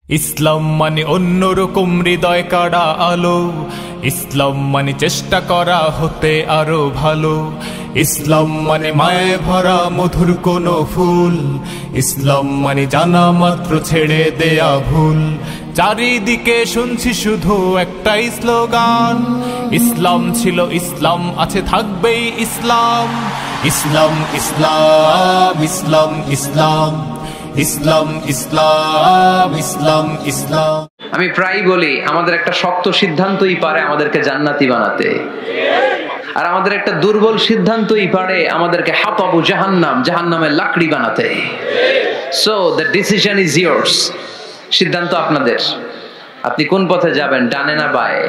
ইসলাম মানে অন্যরকম হৃদয় কাড়া আলো, ইসলাম মানে চেষ্টা করা হতে আরো ভালো, ইসলাম মানে মায়ে ভরা মধুর কোনো ফুল, ইসলাম মানে জানা মাত্র ছেড়ে দেয়া ভুল। চারিদিকে শুনছি শুধু একটাই স্লোগান, ইসলাম ছিল ইসলাম আছে থাকবেই ইসলাম, ইসলাম ইসলাম ইসলাম ইসলাম ইসলাম ইসলাম ইসলাম ইসলাম। আমি প্রায় বলি আমাদের একটা শক্ত সিদ্ধান্তই পারে আমাদেরকে জান্নাতি বানাতে, আর আমাদের একটা দুর্বল সিদ্ধান্তই পারে আমাদেরকে হাতাবু জাহান্নাম, জাহান্নামের লাকড়ি বানাতে। So the decision is years. সিদ্ধান্ত আপনাদের। আপনি কোন পথে যাবেন, ডানে না বায়ে?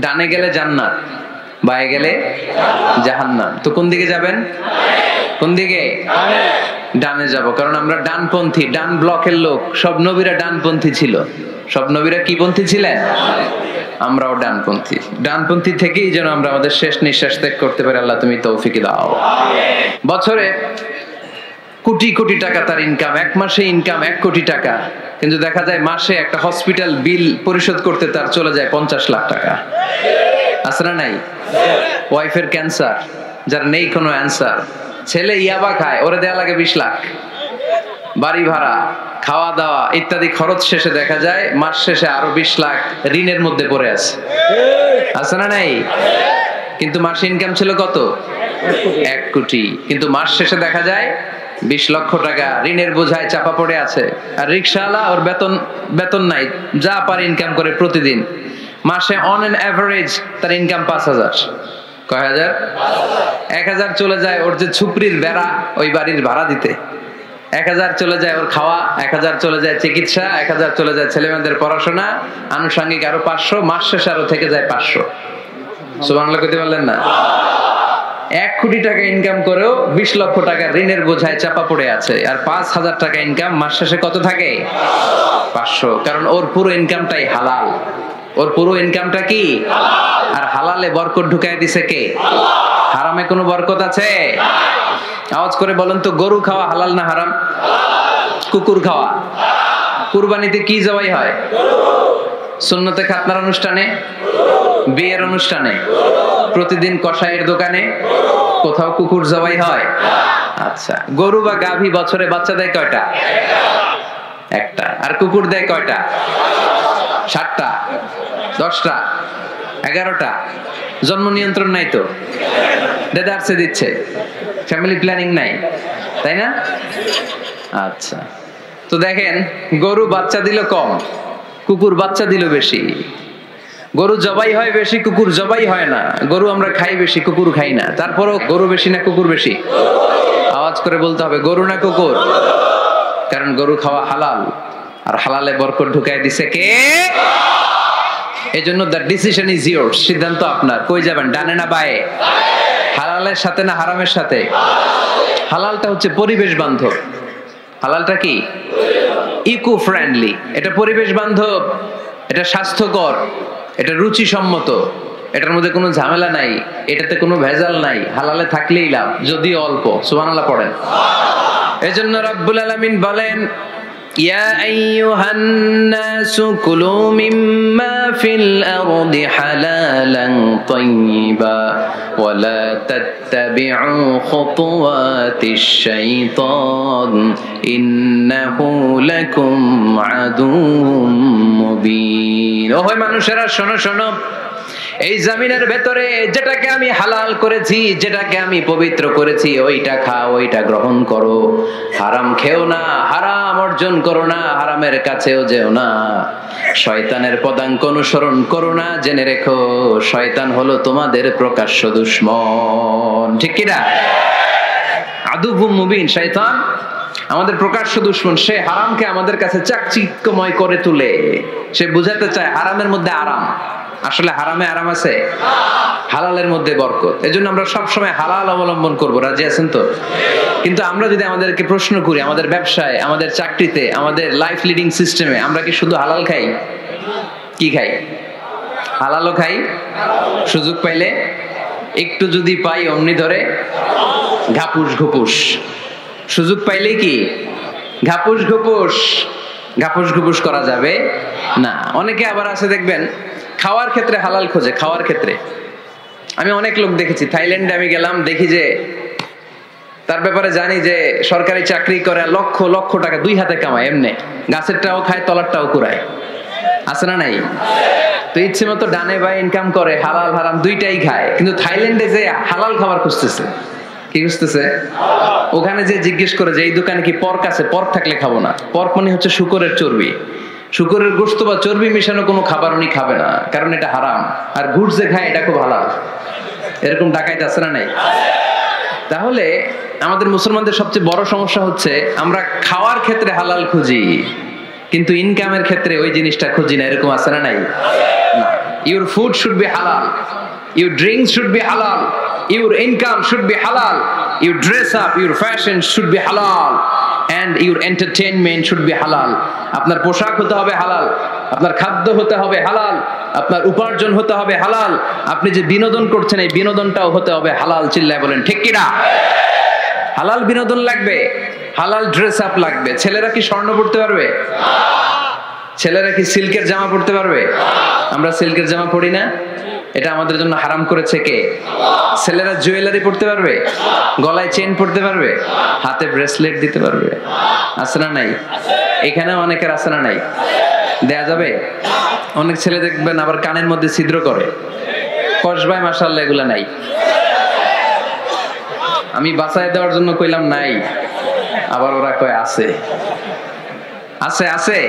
ডানে গেলে জান্নাত, বায়ে গেলে জাহান্নাম। তো কোন দিকে যাবেন? কোন দিকে? ডানে যাব, কারণ আমরা ডানপন্থী, ডান ব্লকের লোক। সব নবীরা ডানপন্থী ছিল। সব নবীরা কি পন্থী ছিলেন? আমরাও ডানপন্থী। ডানপন্থী থেকেই যেন আমরা আমাদের শেষ নিঃশ্বাস ত্যাগ করতে পারি। আল্লাহ তুমি তৌফিক দাও। বছরে কোটি কোটি টাকা তার ইনকাম, এক মাসে ইনকাম 1 কোটি টাকা, কিন্তু দেখা যায় মাসে একটা হসপিটাল বিল পরিশোধ করতে তার চলে যায় 50 লাখ টাকা। আছে না নাই? ওয়াইফের ক্যান্সার, যার নেই কোনো অ্যান্সার। ছেলে ইয়াবা খায়, ওরে দেয়া লাগে 20 লাখ। বাড়ি ভাড়া, খাওয়া দাওয়া ইত্যাদি খরচ শেষে দেখা যায় মাস শেষে আরো 20 লাখ ঋণের মধ্যে পড়ে আছে। আছে না নাই? কিন্তু মাসে ইনকাম ছিল কত? 1 কোটি। কিন্তু মাস শেষে দেখা যায় 20 লক্ষ টাকা ঋণের বোঝায় চাপা পড়ে আছে। আর রিকশাওয়ালা, ওর বেতন নাই, যা পারে ইনকাম করে প্রতিদিন। মাসে অন এন এভারেজ তার ইনকাম 5000। কয় হাজার? 1000 চলে যায় ওর যে ছুপরির বেড়া, ওই বাড়ির ভাড়া দিতে। 1000 চলে যায় ওর খাওয়া, 1000 চলে যায় চিকিৎসা, 1000 চলে যায় ছেলেমেয়েদের পড়াশোনা, আনুষঙ্গিক আরো 500, মাস শেষে আরো থেকে যায় 500। সুবহানাল্লাহ কইতে পারলেন না? 1 কোটি টাকা ইনকাম করেও 20 লক্ষ টাকা ঋণের বোঝায় চাপা পড়ে আছে। আর 5000 টাকা ইনকাম, মাস শেষে কত থাকে? 500। কারণ ওর পুরো ইনকামটাই হালাল। ওর পুরো ইনকামটা কি? আর হালালে বরকত ঢুকায় দিছে কে? হারামে কোনো বরকত আছে? আওয়াজ করে বলেন তো, গরু খাওয়া হালাল না হারাম? কুকুর খাওয়া? কুরবানিতে কি জবাই হয়? সুন্নতে খাতনার অনুষ্ঠানে, বিয়ের অনুষ্ঠানে, প্রতিদিন কসাইয়ের দোকানে, কোথাও কুকুর জবাই হয়? আচ্ছা, গরু বা গাভী বছরে বাচ্চা দেয় কয়টা? একটা। আর কুকুর দেয় কয়টা? 7টা, 10টা, 11টা। জন্ম নিয়ন্ত্রণ নাই তো, দেদারসে দিচ্ছে, ফ্যামিলি প্ল্যানিং নাই, তাই না? আচ্ছা, তো দেখেন, গরু বাচ্চা দিল কম, কুকুর বাচ্চা দিল বেশি। গরু জবাই হয় বেশি, কুকুর জবাই হয় না। গরু আমরা খাই বেশি, কুকুর খাই না। তারপরও গরু বেশি না কুকুর বেশি? আওয়াজ করে বলতে হবে, গরু না কুকুর? কারণ গরু খাওয়া হালাল, আর হালালে বরকত ঢুকায় দিছে কে? এই জন্য দ্য ডিসিশন ইজ ইয়ার্স। সিদ্ধান্ত আপনার। কই যাবেন, ডানে না বায়ে? হালালের সাথে না হারামের সাথে? হালালটা হচ্ছে পরিবেশ বান্ধব। হালালটা কি? Eco friendly. এটা পরিবেশ বান্ধব, এটা স্বাস্থ্যকর, এটা রুচিসম্মত, এটার মধ্যে কোনো ঝামেলা নাই, এটাতে কোনো ভেজাল নাই। হালালে থাকলেই লাভ, যদিও অল্প। সুবহানাল্লাহ পড়েন। এজন্য রব্বুল আলামিন বলেন, ইয়া আইয়ুহান নাসু কুলু মিম্মা ফিল আরদি হালালান তাইয়্যিবা ওয়া লা তাত্তাবিউ খুতুওয়াতিশ শাইতান ইন্নাহু লাকুম আদুউম মুবিন। ওহে মানুষেরা, শোনো শোনো, এই জমিনের ভেতরে যেটাকে আমি হালাল করেছি, যেটাকে আমি পবিত্র করেছি, ওইটা খাও, ওইটা গ্রহণ করো। হারাম খেও না, হারাম অর্জন করো না, হারামের কাছেও যেও না। শয়তানের পদাঙ্ক অনুসরণ করো না। জেনে রেখো, শয়তান হলো তোমাদের প্রকাশ্য দুশমন। ঠিক কি না? আদুউম মুবিন। শয়তান আমাদের প্রকাশ্য দুশমন। সে হারামকে আমাদের কাছে চাকচিক্যময় করে তুলে। সে বুঝাতে চায় হারামের মধ্যে আরাম। আসলে হারামে আরাম আছে, হালালের মধ্যে বরকত। এজন্য আমরা সবসময় হালাল অবলম্বন করব। রাজি আছেন তো? কিন্তু আমরা যদি আমাদেরকে প্রশ্ন করি, আমাদের ব্যবসায়, আমাদের চাকরিতে, আমাদের লাইফ লিডিং সিস্টেমে আমরা কি শুধু হালাল খাই? কি খাই? হালালও খাই, সুযোগ পাইলে একটু যদি পাই অমনি ধরে ঘাপুস ঘুপুস। সুযোগ পাইলেই কি? ঘাপুস ঘুপুস। ঘাপুস ঘুপুস করা যাবে না। অনেকে আবার আছে দেখবেন খাওয়ার ক্ষেত্রে হালাল খোঁজে। খাওয়ার ক্ষেত্রে আমি অনেক লোক দেখেছি, থাইল্যান্ডে আমি গেলাম, দেখি যে তার ব্যাপারে জানি যে সরকারি চাকরি করে, লক্ষ লক্ষ টাকা দুই হাতে কামায়, এমনি গাছেরটাও খায় তলারটাও কুড়ায়, আছে না নাই? তো ইচ্ছে মতো ডানে বাই ইনকাম করে, হালাল হারাম দুইটাই খায়, কিন্তু থাইল্যান্ডে যে হালাল খাবার খুঁজতেছে। কি খুঁজতেছে? ওখানে যে জিজ্ঞেস করে যে এই দোকানে কি পর্ক আছে, পর্ক থাকলে খাবো না। পর্ক মানে হচ্ছে শুকরের চর্বি, শুকরের গোশত বা চর্বি মিশানো কোনো খাবার উনি খাবে না, কারণ এটা হারাম। আর ঘুষ যে খায় এটা খুব হালাল। এরকম ডাকাইতে আছে না নাই? তাহলে আমাদের মুসলমানদের সবচেয়ে বড় সমস্যা হচ্ছে আমরা খাওয়ার ক্ষেত্রে হালাল খুঁজি, কিন্তু ইনকামের ক্ষেত্রে ওই জিনিসটা খুঁজি না। এরকম আছে না নাই? Your food should be halal, your drinks should be halal, your income should be halal, your dress up, your fashion should be halal, and your entertainment should be halal. আপনার পোশাক হতে হবে হালাল, আপনার খাদ্য হতে হবে হালাল, আপনার উপার্জন হতে হবে হালাল, আপনি যে বিনোদন করছেন এই বিনোদনটাও হতে হবে হালাল। চিল্লায় বলেন ঠিক কিনা? হালাল বিনোদন লাগবে, হালাল ড্রেস আপ লাগবে। ছেলেরা কি স্বর্ণ পড়তে পারবে? ছেলেরা কি সিল্কের জামা পড়তে পারবে? আমরা সিল্কের জামা পরি না, এটা আমাদের জন্য হারাম করেছে কে? ছেলেরা জুয়েলারি পড়তে পারবে? গলায় চেন পড়তে পারবে? হাতে ব্রেসলেট দিতে পারবে? আছে না নাই? এখানে অনেকের আছে না নাই? দেয়া যাবে? অনেক ছেলে দেখবেন আবার কানের মধ্যে ছিদ্র করে, কসবায়, মাশাআল্লাহ এগুলা নাই। আমি বাঁচায় দেওয়ার জন্য কইলাম নাই, আবার ওরা কয় আছে। আছে আছে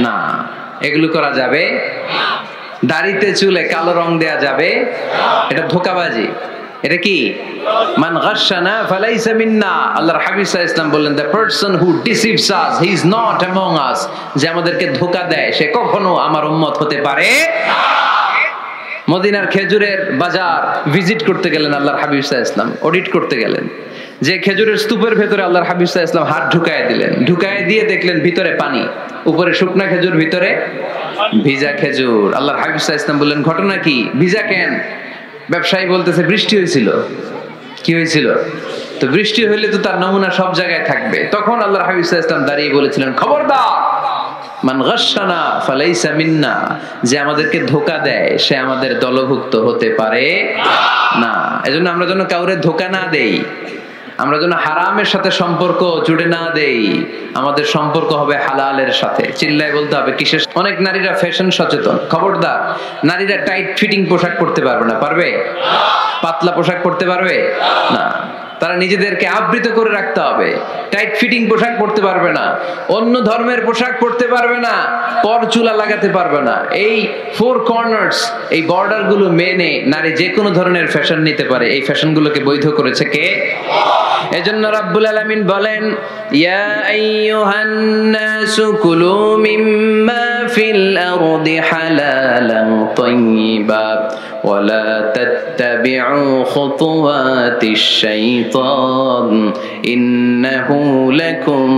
না, এগুলো করা যাবে? দাড়িতে চুলে কালো রং দেয়া যাবে? এটা ধোঁকাবাজি। এটা কি? মান গাশশানা ফালাইসা মিন্না। আল্লাহর হাবিব সাল্লাল্লাহু আলাইহি ওয়াসাল্লাম বললেন, the person who deceives us he is not among us। যে আমাদেরকে ধোঁকা দেয় সে কখনো আমার উম্মত হতে পারে না। মদিনার খেজুরের বাজার ভিজিট করতে গেলেন আল্লাহর হাবিব সাল্লাল্লাহু আলাইহি ওয়াসাল্লাম, অডিট করতে গেলেন। যে খেজুরের স্তূপের ভেতরে আল্লাহর হাবিব সাল্লাল্লাহু আলাইহি ওয়াসাল্লাম হাত ঢুকায় দিলেন, ঢুকায় দিয়ে দেখলেন ভিতরে পানি, উপরে শুকনা খেজুর, ভিতরে ভিজা খেজুর। আল্লাহর হাবিব সাল্লাল্লাহু আলাইহি ওয়াসাল্লাম বললেন, ঘটনা কি? ভিজা কেন? ব্যবসায়ী বলতেছে বৃষ্টি হয়েছিল। কি হয়েছিল? তো বৃষ্টি হইলে তো তার নমুনা সব জায়গায় থাকবে। তখন আল্লাহর হাবিব সাল্লাল্লাহু আলাইহি ওয়াসাল্লাম দাঁড়িয়ে বলেছিলেন, খবরদার, মান গাশশানা ফালাইসা মিন্না। যে আমাদেরকে ধোঁকা দেয় সে আমাদের দলভুক্ত হতে পারে না। এজন্য আমরা যেন কাউরে ধোঁকা না দেই, আমরা যেন হারামের সাথে সম্পর্ক জুড়ে না দেই, আমাদের সম্পর্ক হবে হালালের সাথে। চিল্লায় বলতে হবে কিসের? অনেক নারীরা ফ্যাশন সচেতন, খবরদার। নারীরা টাইট ফিটিং পোশাক পরতে পারবে না। পারবে? পাতলা পোশাক পরতে পারবে না। তারা নিজেদেরকে আবৃত করে রাখতে হবে। টাইট ফিটিং পোশাক পরতে পারবে না, অন্য ধর্মের পোশাক পরতে পারবে না, পর চুলা লাগাতে পারবে না। এই ফোর কর্নার্স, এই বর্ডার গুলো মেনে নারী যে কোনো ধরনের ফ্যাশন নিতে পারে। এই ফ্যাশন গুলোকে বৈধ করেছে কে? এজন্য রাব্বুল আলামিন বলেন, ইয়া আইয়ুহান নাসু কুলু মিম্মা ফিল আরদি হালালান তাইয়্যিবা ওয়া লা তাত্তাবিউ খুতুওয়াতিশ শাইতান ইন্নাহু লাকুম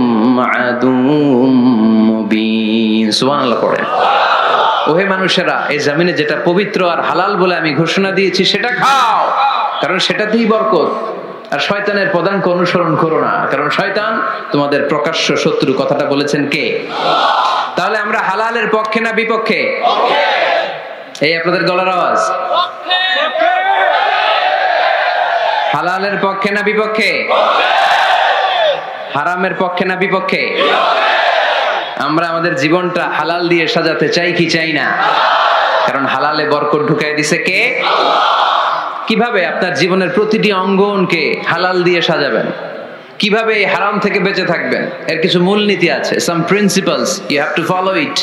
আদুউম মুবিন। সুবহানাল্লাহ পড়ে। ওহে মানুষেরা, এই জমিনে যেটা পবিত্র আর হালাল বলে আমি ঘোষণা দিয়েছি সেটা খাও, কারণ সেটাতেই বরকত। আর শয়তানের পদাঙ্ক অনুসরণ করো না, কারণ শয়তান তোমাদের প্রকাশ্য শত্রু। কথাটা বলেছেন কে? তাহলে আমরা হালালের পক্ষে না বিপক্ষে? এই আপনাদের গলার আওয়াজ। হালালের পক্ষে না বিপক্ষে? হারামের পক্ষে না বিপক্ষে? আমরা আমাদের জীবনটা হালাল দিয়ে সাজাতে চাই কি চাই না? কারণ হালালে বরকত ঢুকাই দিছে কে? কিভাবে আপনার জীবনের প্রতিটি অঙ্গনকে হালাল দিয়ে সাজাবেন, কিভাবে এই হারাম থেকে বেঁচে থাকবেন, এর কিছু মূলনীতি আছে। Some principles, you have to follow it.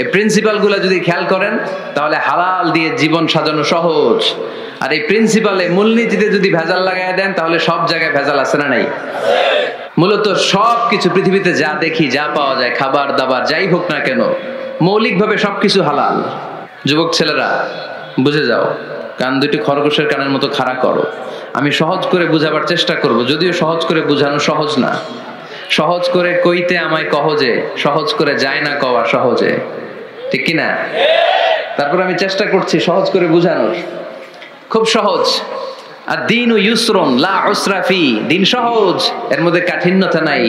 এই প্রিন্সিপাল গুলো যদি খেয়াল করেন তাহলে হালাল দিয়ে জীবন সাজানো সহজ। আর এই প্রিন্সিপালে, মূলনীতিতে যদি ভেজাল লাগাই দেন তাহলে সব জায়গায় ভেজাল আছে না নাই? মূলত সবকিছু পৃথিবীতে যা দেখি, যা পাওয়া যায়, খাবার দাবার যাই হোক না কেন, মৌলিকভাবে সবকিছু হালাল। যুবক ছেলেরা বুঝে যাও, কান দুটি খরগোশের কানের মতো খাড়া করো। আমি সহজ করে বুঝাবার চেষ্টা করব, যদিও সহজ করে বুঝানো সহজ না। সহজ করে কইতে আমায় কহজে, সহজ করে যায় না কওয়া সহজে, ঠিক কিনা? তারপর আমি চেষ্টা করছি সহজ করে বুঝানোর। খুব সহজ। আদ-দীনু ইউসরুন লা উসরা ফি, দিন সহজ, এর মধ্যে কাঠিন্যতা নাই।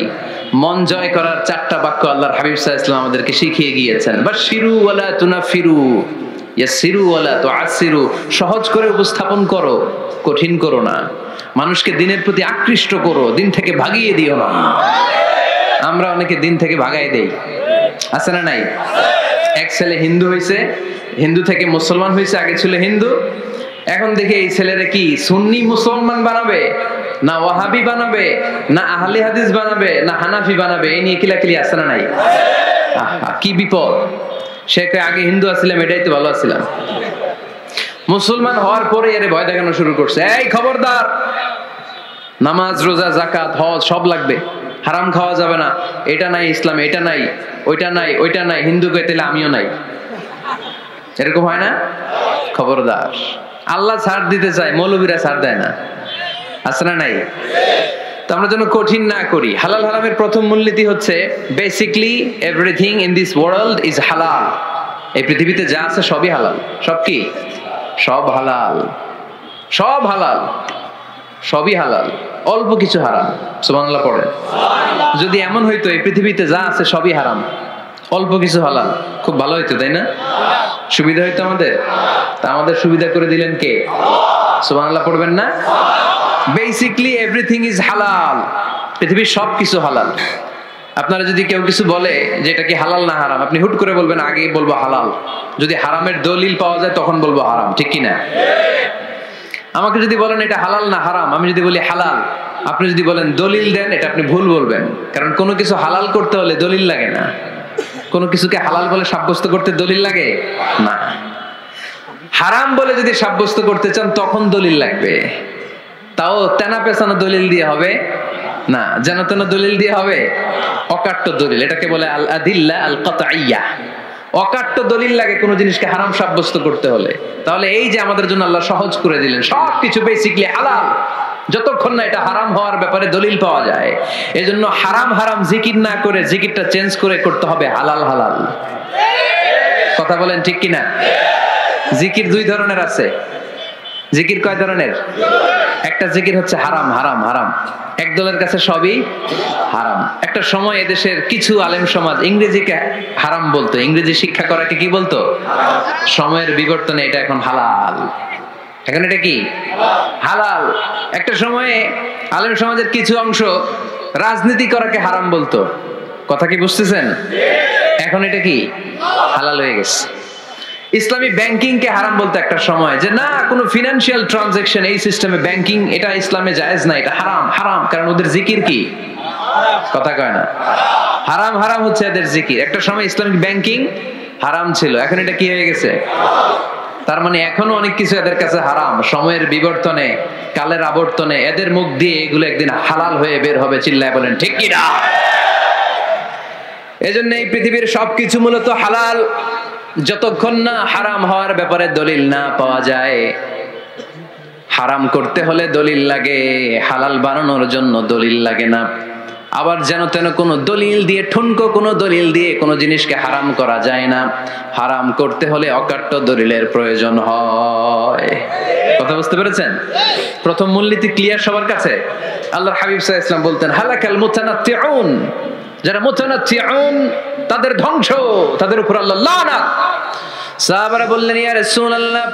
মন জয় করার 4টা বাক্য আল্লাহর হাবিব সাল্লাল্লাহু আলাইহি ওয়াসাল্লাম আমাদেরকে শিখিয়ে গিয়েছেন। বাশিরু ওয়ালা তুনাফিরু, ইয়াসসিরু ওয়ালা তুআসসিরু, সহজ করে উপস্থাপন করো, কঠিন করো না। মানুষকে দিনের প্রতি আকৃষ্ট করো, দিন থেকে ভাগিয়ে দিও না। আমরা অনেকে দিন থেকে ভাগাই দেই, আছে না নাই? এক ছেলে হিন্দু হয়েছে, হিন্দু থেকে মুসলমান হয়েছে, আগে ছিল হিন্দু, এখন দেখে এই ছেলেরা কি সুন্নি মুসলমান বানাবে, না ওয়াহাবি বানাবে, না আহলে হাদিস বানাবে, না হানাফি বানাবে, এই নিয়ে কিলাকিলি, আছে না নাই? কি বিপদ! সে আগে হিন্দু আছিলাম, এটাই তো ভালো আছিলাম। মুসলমান হওয়ার পরে এর ভয় দেখানো শুরু করছে, এই খবরদার, নামাজ রোজা যাকাত হজ সব লাগবে, হারাম খাওয়া যাবে না, এটা নাই ইসলাম, এটা নাই, ওইটা নাই, ওইটা নাই, হিন্দু কে তাহলে আমিও নাই। এরকম হয় না? খবরদার, আল্লাহ ছাড় দিতে চায়, মৌলবীরা ছাড় দেয় না, আছে না নাই? তো আমরা যেন কঠিন না করি। হালাল হারামের প্রথম মূলনীতি হচ্ছে basically everything in this world is হালাল। এই পৃথিবীতে যা আছে সবই হালাল। সব কি? সব হালাল, সব হালাল, সবই হালাল, অল্প কিছু হারাম। সুবহানাল্লাহ পড়েন। যদি এমন হইতো এই পৃথিবীতে যা আছে সবই হারাম, অল্প কিছু হালাল, খুব ভালো হইতো, তাই না? সুবিধা হইতো আমাদের। তা আমাদের সুবিধা করে দিলেন কে? সুবহানাল্লাহ পড়বেন না? বেসিকলি এভরিথিং ইজ হালাল, পৃথিবীর সব কিছু হালাল। আপনারা যদি কেউ কিছু বলে যে এটা কি হালাল না হারাম, আপনি হুট করে বলবেন আগে বলবো হালাল, যদি হারামের দলিল পাওয়া যায় তখন বলবো হারাম, ঠিক কি না? আমাকে যদি বলেন এটা হালাল না হারাম, আমি যদি বলি হালাল, আপনি যদি বলেন দলিল দেন, এটা আপনি ভুল বলবেন। কারণ কোনো কিছু হালাল করতে হলে দলিল লাগে না। কোনো কিছুকে হালাল বলে সাব্যস্ত করতে দলিল লাগে না। হারাম বলে যদি সাব্যস্ত করতে চান তখন দলিল লাগবে, তাও তেনা পেছানো দলিল দিয়ে হবে না, যেন তেন দলিল দিয়ে হবে, অকাট্য দলিল, এটাকে বলে আল আদিল্লা আল কাতঈয়া। অকাট্য দলিল লাগে কোনো জিনিসকে হারাম সাব্যস্ত করতে হলে। তাহলে এই যে আমাদের জন্য আল্লাহ সহজ করে দিলেন, সবকিছু বেসিকলি হালাল, যতক্ষণ না এটা হারাম হওয়ার ব্যাপারে দলিল পাওয়া যায়। এজন্য হারাম হারাম জিকির না করে জিকিরটা চেঞ্জ করে করতে হবে হালাল হালাল। কথা বলেন ঠিক কিনা? জিকির 2 ধরনের আছে। জিকির কয় ধরনের? একটা জিকির হচ্ছে হারাম হারাম হারাম, একদলের কাছে সবই হারাম। একটা সময় এদেশের কিছু আলেম সমাজ ইংরেজিকে হারাম বলতো, ইংরেজি শিক্ষা করাকে কি বলতো? সময়ের বিবর্তনে এটা এখন হালাল। এখন এটা কি হালাল। একটা সময়ে আলেম সমাজের কিছু অংশ রাজনীতি করাকে হারাম বলতো, কথা কি বুঝতেছেন? এখন এটা কি হালাল হয়ে গেছে। ইসলামী ব্যাংকিং কে হারাম বলতে একটা সময়, যে না কোনো ফিনান্সিয়াল ট্রানজাকশন এই সিস্টেমে ব্যাংকিং এটা ইসলামে জায়েজ না, এটা হারাম হারাম, কারণ ওদের জিকির কি? কথা কয় না? হারাম হারাম হচ্ছে এদের জিকির। একটা সময় ইসলামিক ব্যাংকিং হারাম ছিল, এখন এটা কি হয়ে গেছে? তার মানে এখনো অনেক কিছু এদের কাছে হারাম। সময়ের বিবর্তনে, কালের আবর্তনে এদের মুখ দিয়ে এগুলো একদিন হালাল হয়ে বের হবে। চিল্লায় বলেন ঠিক কি না? এজন্য এই পৃথিবীর সবকিছু মূলত হালাল, যতক্ষণ না হারাম হওয়ার ব্যাপারে দলিল না পাওয়া যায়। হারাম করতে হলে দলিল লাগে, হালাল বানানোর জন্য দলিল লাগে না। আবার যেন তেন কোনো দলিল দিয়ে, ঠুনকো কোনো দলিল দিয়ে কোনো জিনিসকে হারাম করা যায় না। হারাম করতে হলে অকাট্য দলিলের প্রয়োজন হয়। কথা বুঝতে পেরেছেন? প্রথম মূলনীতি ক্লিয়ার সবার কাছে? আল্লাহর হাবিব সাল্লাল্লাহু আলাইহি ওয়াসাল্লাম বলতেন হালাকাল মুতানাত্তিউন, যারা মুতানাত্তিউন তাদের ধ্বংস, তাদের উপর আল্লাহ লানাত। সাহাবারা বললেন ইয়া রাসূলুল্লাহ,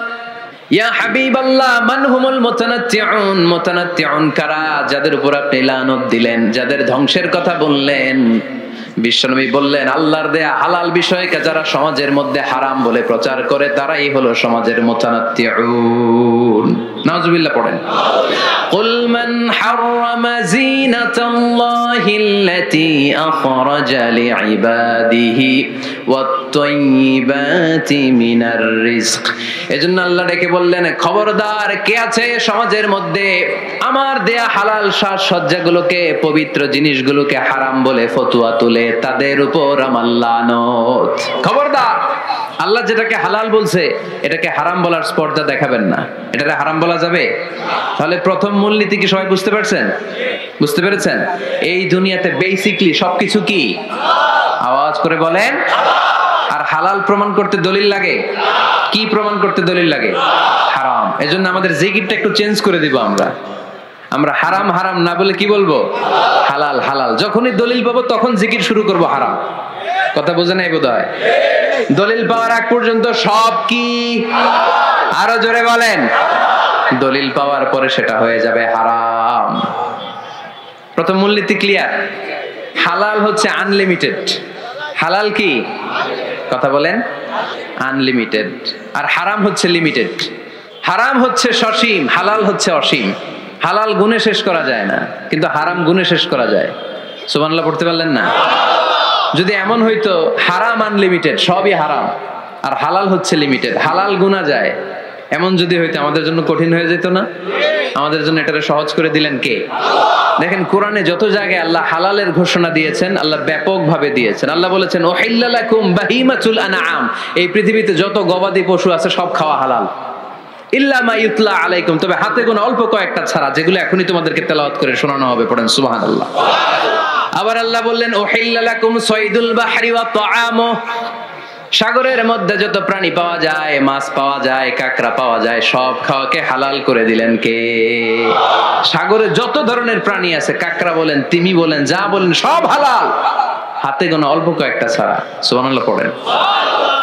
ইয়া হাবিবাল্লাহ, মান হুমুল মুতানাত্তিউন? মুতানাত্তিউন কারা, যাদের উপর আপনি লানত দিলেন, যাদের ধ্বংসের কথা বললেন? বিশ্বনবী বললেন আল্লাহর দেয়া হালাল বিষয়কে যারা সমাজের মধ্যে হারাম বলে প্রচার করে তারাই হলো সমাজের মুতানাত্তিউন। নাউজুবিল্লাহ পড়েন। কুল মান হারামা যিনাতাল্লাহিল্লাতী আখরাজা লিইবাদিহি ওয়াত তাইয়্যিবাতি মিনার রিজক। এজন্য আল্লাহ ডেকে বললেন খবরদার, কে আছে সমাজের মধ্যে আমার দেয়া হালাল সাজসজ্জাগুলোকে, পবিত্র জিনিসগুলোকে হারাম বলে ফতোয়া তুলে, তাদের উপর আমার লানত। খবরদার, আল্লাহ যেটাকে হালাল বলছে এটাকে হারাম বলার স্পর্ধা দেখাবেন না। এটাকে হারাম বলা যাবে? তাহলে প্রথম মূলনীতি কি সবাই বুঝতে পারছেন? বুঝতে পেরেছেন? এই দুনিয়াতে বেসিকলি সবকিছু কি? আওয়াজ করে বলেন। আর হালাল প্রমাণ করতে দলিল লাগে? কি প্রমাণ করতে দলিল লাগে? হারাম। এজন্য আমাদের জিকিরটা একটু চেঞ্জ করে দিব। আমরা হারাম হারাম না বলে কি বলবো? হালাল হালাল। যখনই দলিল পাবো তখন জিকির শুরু করব হারাম। কথা বোঝে নাই বোধহয়? দলিল পাওয়ার আগ পর্যন্ত সব কি? আরো জোরে বলেন। দলিল পাওয়ার পরে সেটা হয়ে যাবে হারাম। প্রথম মূলনীতি ক্লিয়ার। হালাল হচ্ছে আনলিমিটেড। হালাল কি? কথা বলেন। আনলিমিটেড। আর হারাম হচ্ছে লিমিটেড। হারাম হচ্ছে সসীম, হালাল হচ্ছে অসীম। হালাল গুণে শেষ করা যায় না, কিন্তু হারাম গুণে শেষ করা যায়। সুবহানাল্লাহ পড়তে পারলেন না? যদি এমন হইতো হারাম আনলিমিটেড, সবই হারাম, আর হালাল হচ্ছে লিমিটেড, হালাল গুণা যায়, এমন যদি হইতো আমাদের জন্য কঠিন হয়ে যেত না? আমাদের জন্য এটাকে সহজ করে দিলেন কে? দেখেন কোরআনে যত জায়গায় আল্লাহ হালালের ঘোষণা দিয়েছেন, আল্লাহ ব্যাপকভাবে দিয়েছেন। আল্লাহ বলেছেন উহিল্লা লাকুম বাহিমাতুল আনআম, এই পৃথিবীতে যত গবাদি পশু আছে সব খাওয়া হালাল, ইল্লা মা ইউতলা আলাইকুম, তবে হাতে গোনা অল্প কয়েকটা ছাড়া, যেগুলো এখনই তোমাদেরকে তেলাওয়াত করে শোনানো হবে। পড়েন সুবহানাল্লাহ। আবার আল্লাহ বললেন উহিল্লা লাকুম সাইদুল বাহরি ওয়া তাআমু, সাগরের মধ্যে যত প্রাণী পাওয়া যায়, মাছ পাওয়া যায়, কাঁকড়া পাওয়া যায়, সব খাওয়াকে হালাল করে দিলেন কে? সাগরে যত ধরনের প্রাণী আছে, কাঁকড়া বলেন, তিমি বলেন, যা বলেন, সব হালাল, হাতে গোনা অল্প কয়েকটা ছাড়া। সুবহানাল্লাহ পড়েন।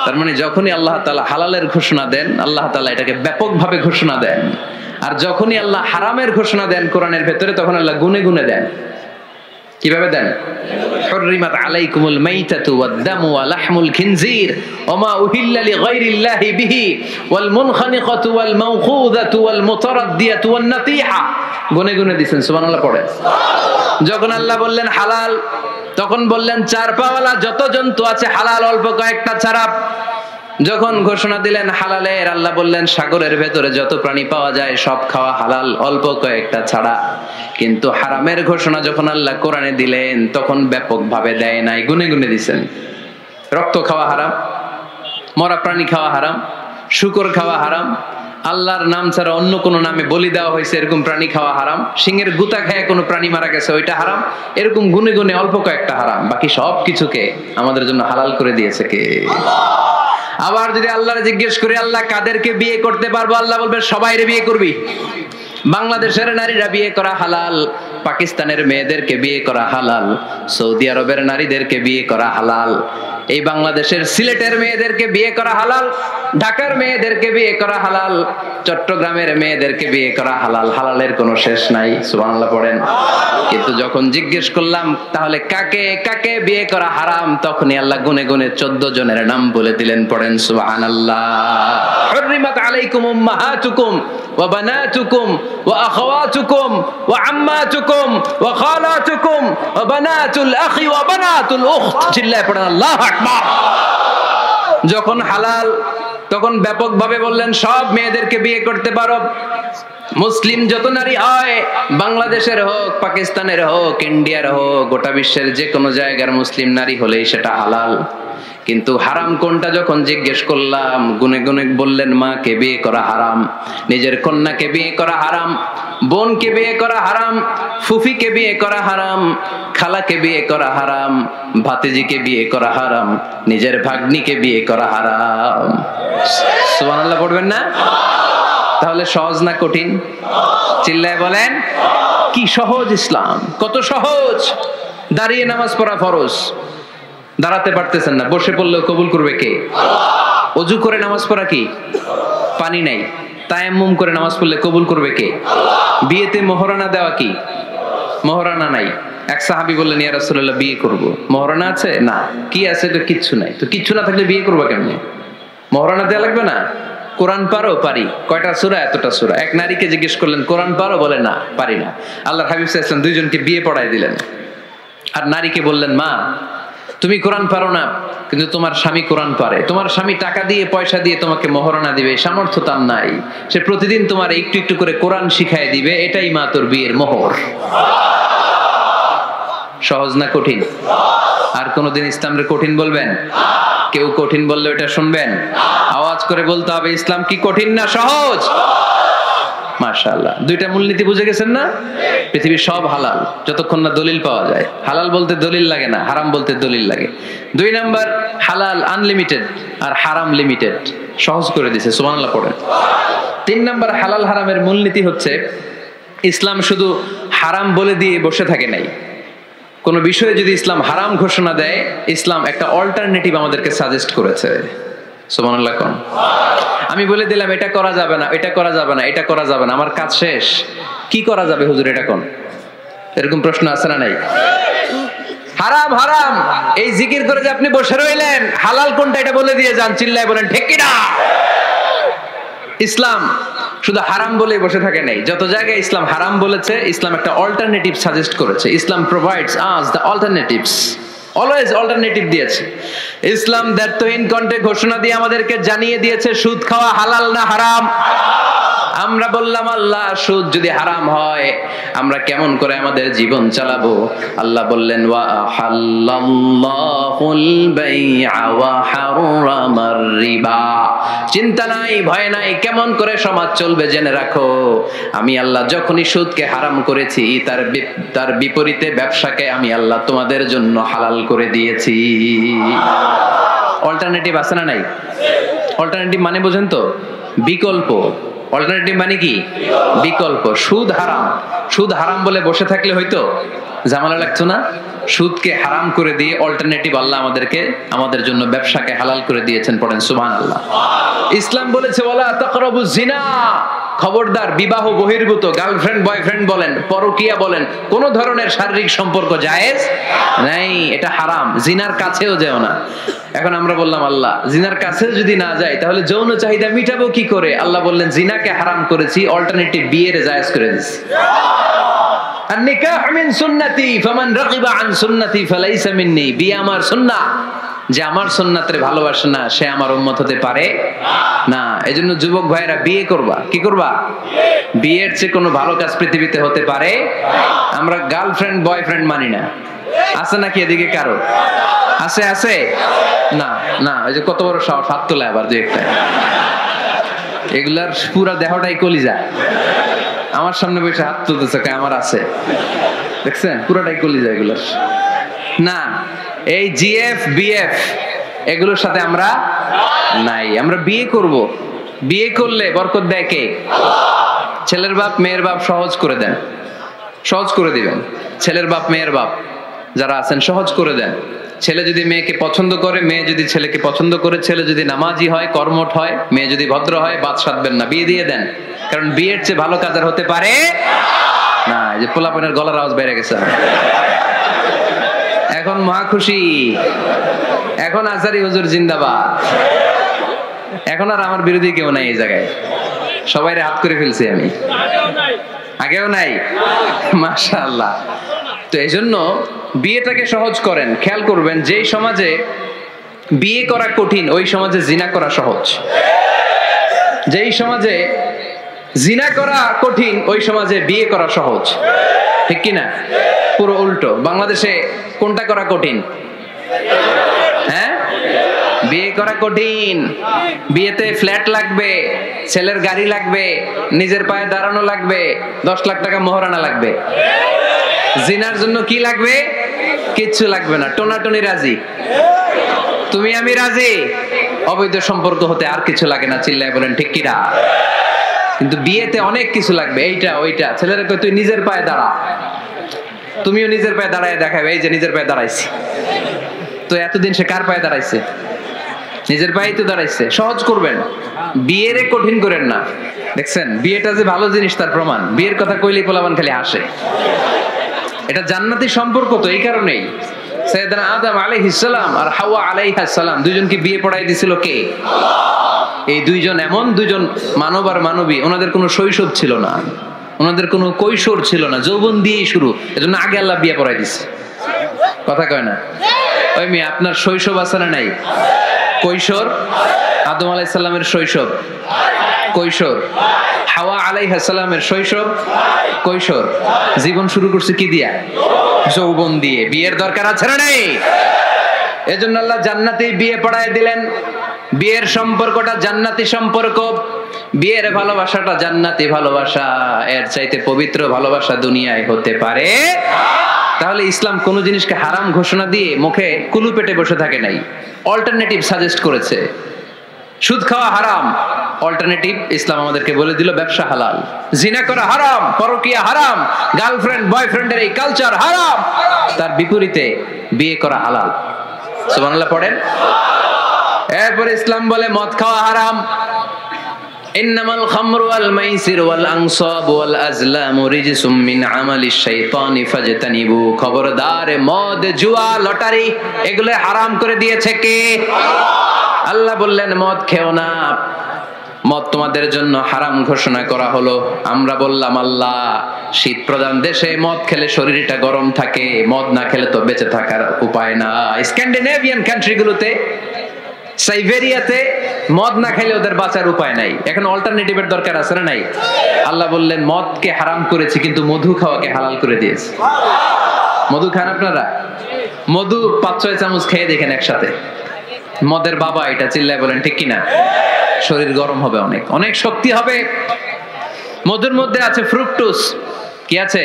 তার মানে যখনই আল্লাহ তাআলা হালালের ঘোষণা দেন, আল্লাহ তাআলা এটাকে ব্যাপকভাবে ঘোষণা দেন। আর যখনই আল্লাহ হারামের ঘোষণা দেন কোরআনের ভেতরে, তখন আল্লাহ গুনে গুনে দেন। কিভাবে দেন? হুররিমাত আলাইকুমুল মাইতাতু ওয়াদ-দামু ওয়া লাহমুল খিনজির ওয়া মা উহিল্লা লিগাইরিল্লাহি বিহি ওয়াল মুনখানিকাতু ওয়াল মাওখুযাতু ওয়াল মুতারাদ্দিয়াতু ওয়ান নাতিহা। গুনে গুনে দিবেন। সুবহানাল্লাহ পড়ে। যখন আল্লাহ বললেন হালাল, তখন বললেন চার পাওয়ালা যত জন্তু আছে হালাল, অল্প কয়েকটা ছাড়া। যখন ঘোষণা দিলেন হালালের, আল্লাহ বললেন সাগরের ভেতরে যত প্রাণী পাওয়া যায় সব খাওয়া হালাল, অল্প কয়েকটা ছাড়া। কিন্তু হারামের ঘোষণা যখন আল্লাহ কোরআনে দিলেন, তখন ব্যাপকভাবে দেয় নাই, গুনে গুনে দিছেন। রক্ত খাওয়া হারাম, মরা প্রাণী খাওয়া হারাম, শূকর খাওয়া হারাম, আল্লাহর নাম ছাড়া অন্য কোনো নামে বলি দেওয়া হয়েছে এরকম প্রাণী খাওয়া হারাম, সিংহের গুতা খেয়ে কোনো প্রাণী মারা গেছে ওইটা হারাম। এরকম গুনে গুনে অল্প কয়েকটা হারাম, বাকি সব কিছুকে আমাদের জন্য হালাল করে দিয়েছে কে? আবার যদি আল্লাহর জিজ্ঞেস করি আল্লাহ কাদেরকে বিয়ে করতে পারবো, আল্লাহ বলবে সবাইরে বিয়ে করবি। বাংলাদেশের নারীরা বিয়ে করা হালাল, পাকিস্তানের মেয়েদেরকে বিয়ে করা হালাল, সৌদি আরবের নারীদেরকে বিয়ে করা হালাল, এই বাংলাদেশের সিলেটের মেয়েদেরকে বিয়ে করা হালাল, ঢাকার মেয়েদেরকে বিয়ে করা হালাল, চট্টগ্রামের মেয়েদেরকে বিয়ে করা হালাল। হালালের কোনো শেষ নাই। সুবহানাল্লাহ পড়েন। কিন্তু যখন জিজ্ঞেস করলাম তাহলে কাকে কাকে বিয়ে করা হারাম, তখনই আল্লাহ গুনে গুনে 14 জনের নাম বলে দিলেন। পড়েন সুবহানাল্লাহ। হুররিমাত আলাইকুম উম্মাহাতুকুম ওয়া বানাতুকুম ওয়া আখাওয়াতুকুম ওয়া আম্মাতুকুম ওয়া খালাতুকুম ওয়া বানাতুল আখি ওয়া বানাতুল উখত। চিল্লায়ে পড়েন আল্লাহু আকবার। যখন হালাল, তখন ব্যাপকভাবে বললেন সব মেয়েদেরকে বিয়ে করতে পারো। মুসলিম যত নারী হয়, বাংলাদেশের হোক, পাকিস্তানের হোক, ইন্ডিয়ার হোক, গোটা বিশ্বের যে কোনো জায়গার মুসলিম নারী হলেই সেটা হালাল। কিন্তু হারাম কোনটা যখন জিজ্ঞেস করলাম, গুনে গুনে বললেন মাকে বিয়ে করা হারাম, নিজের কন্যাকে বিয়ে করা হারাম, বোনকে বিয়ে করা হারাম, ফুফিকে বিয়ে করা হারাম, খালাকে বিয়ে করা হারাম, ভাতিজিকে বিয়ে করা হারাম, নিজের ভাগ্নিকে বিয়ে করা হারাম। সুবহানাল্লাহ পড়বেন না? তাহলে সহজ না কঠিন? চিল্লায় বলেন। কি সহজ ইসলাম, কত সহজ। দাঁড়িয়ে নামাজ পড়া ফরজ, দাঁড়াতে পারতেছেন না, বসে পড়লেও কবুল করবে কে? ওযু করে নামাজ পড়া কি? পানি নাই, তায়াম্মুম করে নামাজ পড়লে কবুল করবে কে? বিয়েতে মোহরানা দেওয়া কি? মোহরানা নাই। এক সাহাবী বললেন ইয়া রাসূলুল্লাহ বিয়ে করব, মোহরানা আছে? না। কি আছে? তো কিচ্ছু নাই। তো কিচ্ছু না থাকলে বিয়ে করবা কেমনে? মোহরানা দেওয়া লাগবে না? কোরআন পারো? পারি। কয়টা সূরা? এতটা সূরা। এক নারীকে জিজ্ঞেস করলেন কোরআন পারো? বলে না, পারি না। আল্লাহর হাবিব সাল্লাল্লাহু আলাইহি ওয়াসাল্লাম দুইজনকে বিয়ে পড়ায় দিলেন। আর নারীকে বললেন মা তুমি কোরআন পারো না, কিন্তু তোমার স্বামী কোরআন পারে, তোমার স্বামী টাকা দিয়ে পয়সা দিয়ে তোমাকে মোহরানা দিবে, সামর্থ্য তার নাই, সে প্রতিদিন তোমার একটু একটু করে কোরআন শিখায় দিবে, এটাই মা তোর বিয়ের মোহর। সহজ না কঠিন? আর কোনদিন ইসলামরে কঠিন বলবেন? কেউ কঠিন বললে ওটা শুনবেন? আওয়াজ করে বলতে হবে ইসলাম কি কঠিন না সহজ? মাশাআল্লাহ। দুইটা মূলনীতি বুঝে গেছেন না? পৃথিবীর সব হালাল যতক্ষণ না দলিল পাওয়া যায়। হালাল বলতে দলিল লাগে না, হারাম বলতে দলিল লাগে। 2 নাম্বার, হালাল আনলিমিটেড আর হারাম লিমিটেড। সহজ করে দিয়েছে। সুবহানাল্লাহ পড়েন। 3 নাম্বার হালাল হারামের মূলনীতি হচ্ছে ইসলাম শুধু হারাম বলে দিয়ে বসে থাকে নাই। কোন বিষয়ে যদি ইসলাম হারাম ঘোষণা দেয়, ইসলাম একটা অল্টারনেটিভ আমাদেরকে সাজেস্ট করেছে। সুবহানাল্লাহ কোন। আমি বলে দিলাম এটা করা যাবে না, এটা করা যাবে না, এটা করা যাবে না, আমার কাজ শেষ, কি করা যাবে হুজুর এটা কোন? এরকম প্রশ্ন আছে না নাই? হারাম হারাম এই জিকির করে যে আপনি বসে রইলেন, হালাল কোনটা এটা বলে দিয়ে যান, চিল্লায় বলেন ঠিক কি না? ইসলাম শুধু হারাম বলেই বসে থাকে নাই। যত জায়গায় ইসলাম হারাম বলেছে, ইসলাম একটা অল্টারনেটিভ সাজেস্ট করেছে। Islam provides us the alternatives, always alternative দিয়েছে। ইসলাম দ্ব্যর্থহীন কণ্ঠে ঘোষণা দিয়ে আমাদেরকে জানিয়ে দিয়েছে সুদ খাওয়া হালাল না হারাম। আমরা বললাম আল্লাহ সুদ যদি হারাম হয় আমরা কেমন করে আমাদের জীবন চালাবো? আল্লাহ বললেন ওয়া আহাল্লাল্লাহুল বাই'a ওয়া হারামার রিবা। চিন্তা নাই, ভয় নাই, কেমন করে সমাজ চলবে জেনে রাখো। আমি আল্লাহ যখনই সুদকে হারাম করেছি তার বিপরীতে ব্যবসাকে আমি আল্লাহ তোমাদের জন্য হালাল করে দিয়েছি। অল্টারনেটিভ আছে না নাই? অল্টারনেটিভ মানে বোঝেন তো? বিকল্প। অল্টারনেটিভ মানে কি? বিকল্প। সুদ হারাম, সুদ হারাম বলে বসে থাকলে হয়তো ঝামেলা লাগতো না। সুদকে হারাম করে দিয়ে অল্টারনেটিভ আল্লাহ আমাদের জন্য ব্যবসাকে হালাল করে দিয়েছেন। পড়েন সুবহানাল্লাহ। ইসলাম বলেছে ওয়ালা তাকরাবুজ জিনা, খবরদার বিবাহ বহির্ভূত গার্লফ্রেন্ড বয়ফ্রেন্ড বলেন, পরকিয়া বলেন, কোন ধরনের শারীরিক সম্পর্ক জায়েজ নাই, এটা হারাম। জিনার কাছেও যেও না। এখন আমরা বললাম আল্লাহ জিনার কাছেও যদি না যাই তাহলে যৌন চাহিদা মিটাবো কি করে? আল্লাহ বললেন জিনাকে হারাম করেছি, অল্টারনেটিভ বিয়ের জায়েজ করে দিয়েছি। আন-নিকাহু মিন সুন্নতি ফামান রাগিবা আন সুন্নতি ফালাইসা মিন্নি। বিয়ে আমার সুন্নাহ, যে আমার সুন্নাতের ভালোবাসে না সে আমার উম্মত হতে পারে না। এজন্য যুবক ভাইরা বিয়ে করবা। কি করবা? বিয়ের চেয়ে কোনো ভালো কাজ পৃথিবীতে হতে পারে। আমরা গার্লফ্রেন্ড বয়ফ্রেন্ড মানি না। আছে নাকি এদিকে কারো? আছে আছে না না, ওই যে কত বড় সাহস, হাত তোলে আবার যে একটা। এগুলার পুরা দেহটাই কলিজা। আমার সামনে বসে হাত তুলতেছে, আমার আছে, দেখছেন পুরাটাই কলিজা এগুলার। না, এই জিএফ বিএফ এগুলোর সাথে আমরা নাই। আমরা বিয়ে করব, বিয়ে করলে বরকত দেয় কে? ছেলের বাপ মেয়ের বাপ সহজ করে দেন, সহজ করে দিবেন। ছেলের বাপ মেয়ের বাপ যারা আছেন সহজ করে দেন। ছেলে যদি মেয়েকে পছন্দ করে, মেয়ে যদি ছেলেকে পছন্দ করে, ছেলে যদি নামাজি হয় কর্মঠ হয়, মেয়ে যদি ভদ্র হয়, বাদ সাধবেন না, বিয়ে দিয়ে দেন। কারণ বিয়ের চেয়ে ভালো কাজ আর হতে পারে না। এই যে পোলাপানের গলার আওয়াজ বেড়ে গেছে এখন, মহা খুশি। এখন আজারি হুজুর জিন্দাবাদ। এখন আর আমার বিরোধী কেউ নাই এই জায়গায়, সবাই হাত করে ফেলছি আমি, আগেও নাই। মাশাআল্লাহ। তো এই জন্য বিয়েটাকে সহজ করেন। খেয়াল করবেন যেই সমাজে বিয়ে করা কঠিন ওই সমাজে জিনা করা সহজ। যেই সমাজে জিনা করা কঠিন ওই সমাজে বিয়ে করা সহজ। ঠিক কিনা? পুরো উল্টো। বাংলাদেশে কোনটা করা কঠিন? হ্যাঁ, বিয়ে করা কঠিন। বিয়েতে ফ্ল্যাট লাগবে, ছেলের গাড়ি লাগবে, নিজের পায়ে দাঁড়ানো লাগবে, 10 লাখ টাকা মোহরানা লাগবে। জিনার জন্য কি লাগবে? কিচ্ছু লাগবে না, টোনাটুনি রাজি, তুমি আমি রাজি। অবৈধ সম্পর্ক হতে আর কিছু লাগে না, চিল্লায় বলেন ঠিক কিনা? কিন্তু বিয়েতে অনেক কিছু লাগবে, এইটা ওইটা। ছেলেরা কই তুই নিজের পায়ে দাঁড়া, তুমিও নিজের পায়ে দাঁড়ায় দেখাবে, এই যে নিজের পায়ে দাঁড়াইছি। তো এতদিন সে কার পায়ে দাঁড়াইছে? নিজের পায়েই তো দাঁড়াইছে। সহজ করবেন, বিয়েরে কঠিন করেন না। দেখছেন বিয়েটা যে ভালো জিনিস তার প্রমাণ। বিয়ের কথা কইলেই পোলাপান খালি হাসে। এটা জান্নাতি সম্পর্ক, তো এই কারণেই সাইয়েদনা আদম আলাইহিস সালাম আর হাওয়া আলাইহাস সালাম দুইজনকে বিয়ে পড়াই দিছিল কে? এই দুইজন এমন দুইজন মানব আর মানবী, ওনাদের কোনো শৈশব ছিল না, ওনাদের কোনো কৈশোর ছিল না, যৌবন দিয়েই শুরু। এজন্য আগে আল্লাহ বিয়ে পড়াই দিছে। কথা কয় না? ওই মেয়ে আপনার শৈশব আছে না নাই? কৈশোর। আদম আলাইহিস সালামের শৈশব কৈশোর, হাওয়া আলাইহিস সালামের শৈশব কৈশোর। জীবন শুরু করছে কি দিয়া? যৌবন দিয়ে। বিয়ের দরকার আছে না নাই? এজন্য আল্লাহ জান্নাতেই বিয়ে পড়ায় দিলেন। বিয়ের সম্পর্কটা জান্নাতি সম্পর্ক, বিয়ের ভালোবাসাটা জান্নাতি ভালোবাসা। এর চাইতে পবিত্র ভালোবাসা দুনিয়ায় হতে পারে? তাহলে ইসলাম কোন জিনিসকে হারাম ঘোষণা দিয়ে মুখে কুলু পেটে বসে থাকে নাই, অল্টারনেটিভ সাজেস্ট করেছে। সুদ খাওয়া হারাম, অল্টারনেটিভ ইসলাম আমাদেরকে বলে দিল ব্যবসা হালাল। জিনা করা হারাম, পরকিয়া হারাম, গার্লফ্রেন্ড বয়ফ্রেন্ডের এই কালচার হারাম, তার বিপরীতে বিয়ে করা হালাল। সুবহানাল্লাহ পড়েন। এরপর ইসলাম বলে মদ খাওয়া হারাম। ইন্নামাল খামরু ওয়াল মাইসির ওয়াল আনসাব ওয়াল আজলামু রিজসুম মিন আমালিশ শাইতানি ফাজতানিবু। খবরদার, মদ, জুয়া, লটারি এগুলো হারাম করে দিয়েছে কে? আল্লাহ বললেন মদ খেও না, মদ তোমাদের জন্য হারাম ঘোষণা করা হলো। আমরা বললাম আল্লাহ, শীত প্রধান দেশে মদ খেলে শরীরটা গরম থাকে, মদ না খেলে তো বেঁচে থাকার উপায় না। স্ক্যান্ডিনেভিয়ান কান্ট্রিগুলোতে, সাইবেরিয়াতে মদ না খেলে ওদের বাঁচার উপায় নাই। এখন অল্টারনেটিভের দরকার আছে না নাই? আল্লাহ বললেন মদকে হারাম করেছি, কিন্তু মধু খাওয়াকে হালাল করে দিয়েছি। মধু খান আপনারা? মধু 5-6 চামচ খেয়ে দেখেন একসাথে। মদের বাবা এটা চিল্লায় বলেন ঠিক কিনা? শরীর গরম হবে, অনেক অনেক শক্তি হবে। মধুর মধ্যে আছে ফ্রুকটোজ, কি আছে?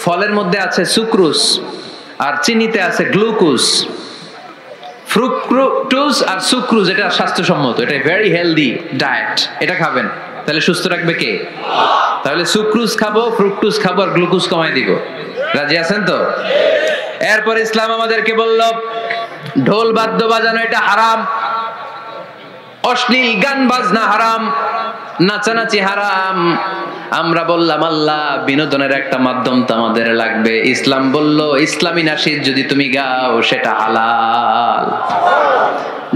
ফলের মধ্যে আছে সুক্রোজ, আর চিনিতে আছে গ্লুকোজ। ফ্রুকটোজ আর সুক্রোজ এটা স্বাস্থ্যসম্মত, এটা ভেরি হেলদি ডায়েট। এটা খাবেন, তাহলে সুস্থ রাখবে কে? তাহলে সুক্রোজ খাবো, ফ্রুকটোজ খাবো, আর গ্লুকোজ কমাই দিব। রাজি আছেন তো? এরপর ইসলাম আমাদেরকে বলল ঢোল বাদ্য বাজানো এটা হারাম, অশ্লীল গান বাজনা হারাম, নাচানাচি হারাম। আমরা বললাম আল্লাহ, বিনোদনের একটা মাধ্যম তো আমাদের লাগবে। ইসলাম বলল ইসলামী নাশিদ যদি তুমি গাও সেটা হালাল।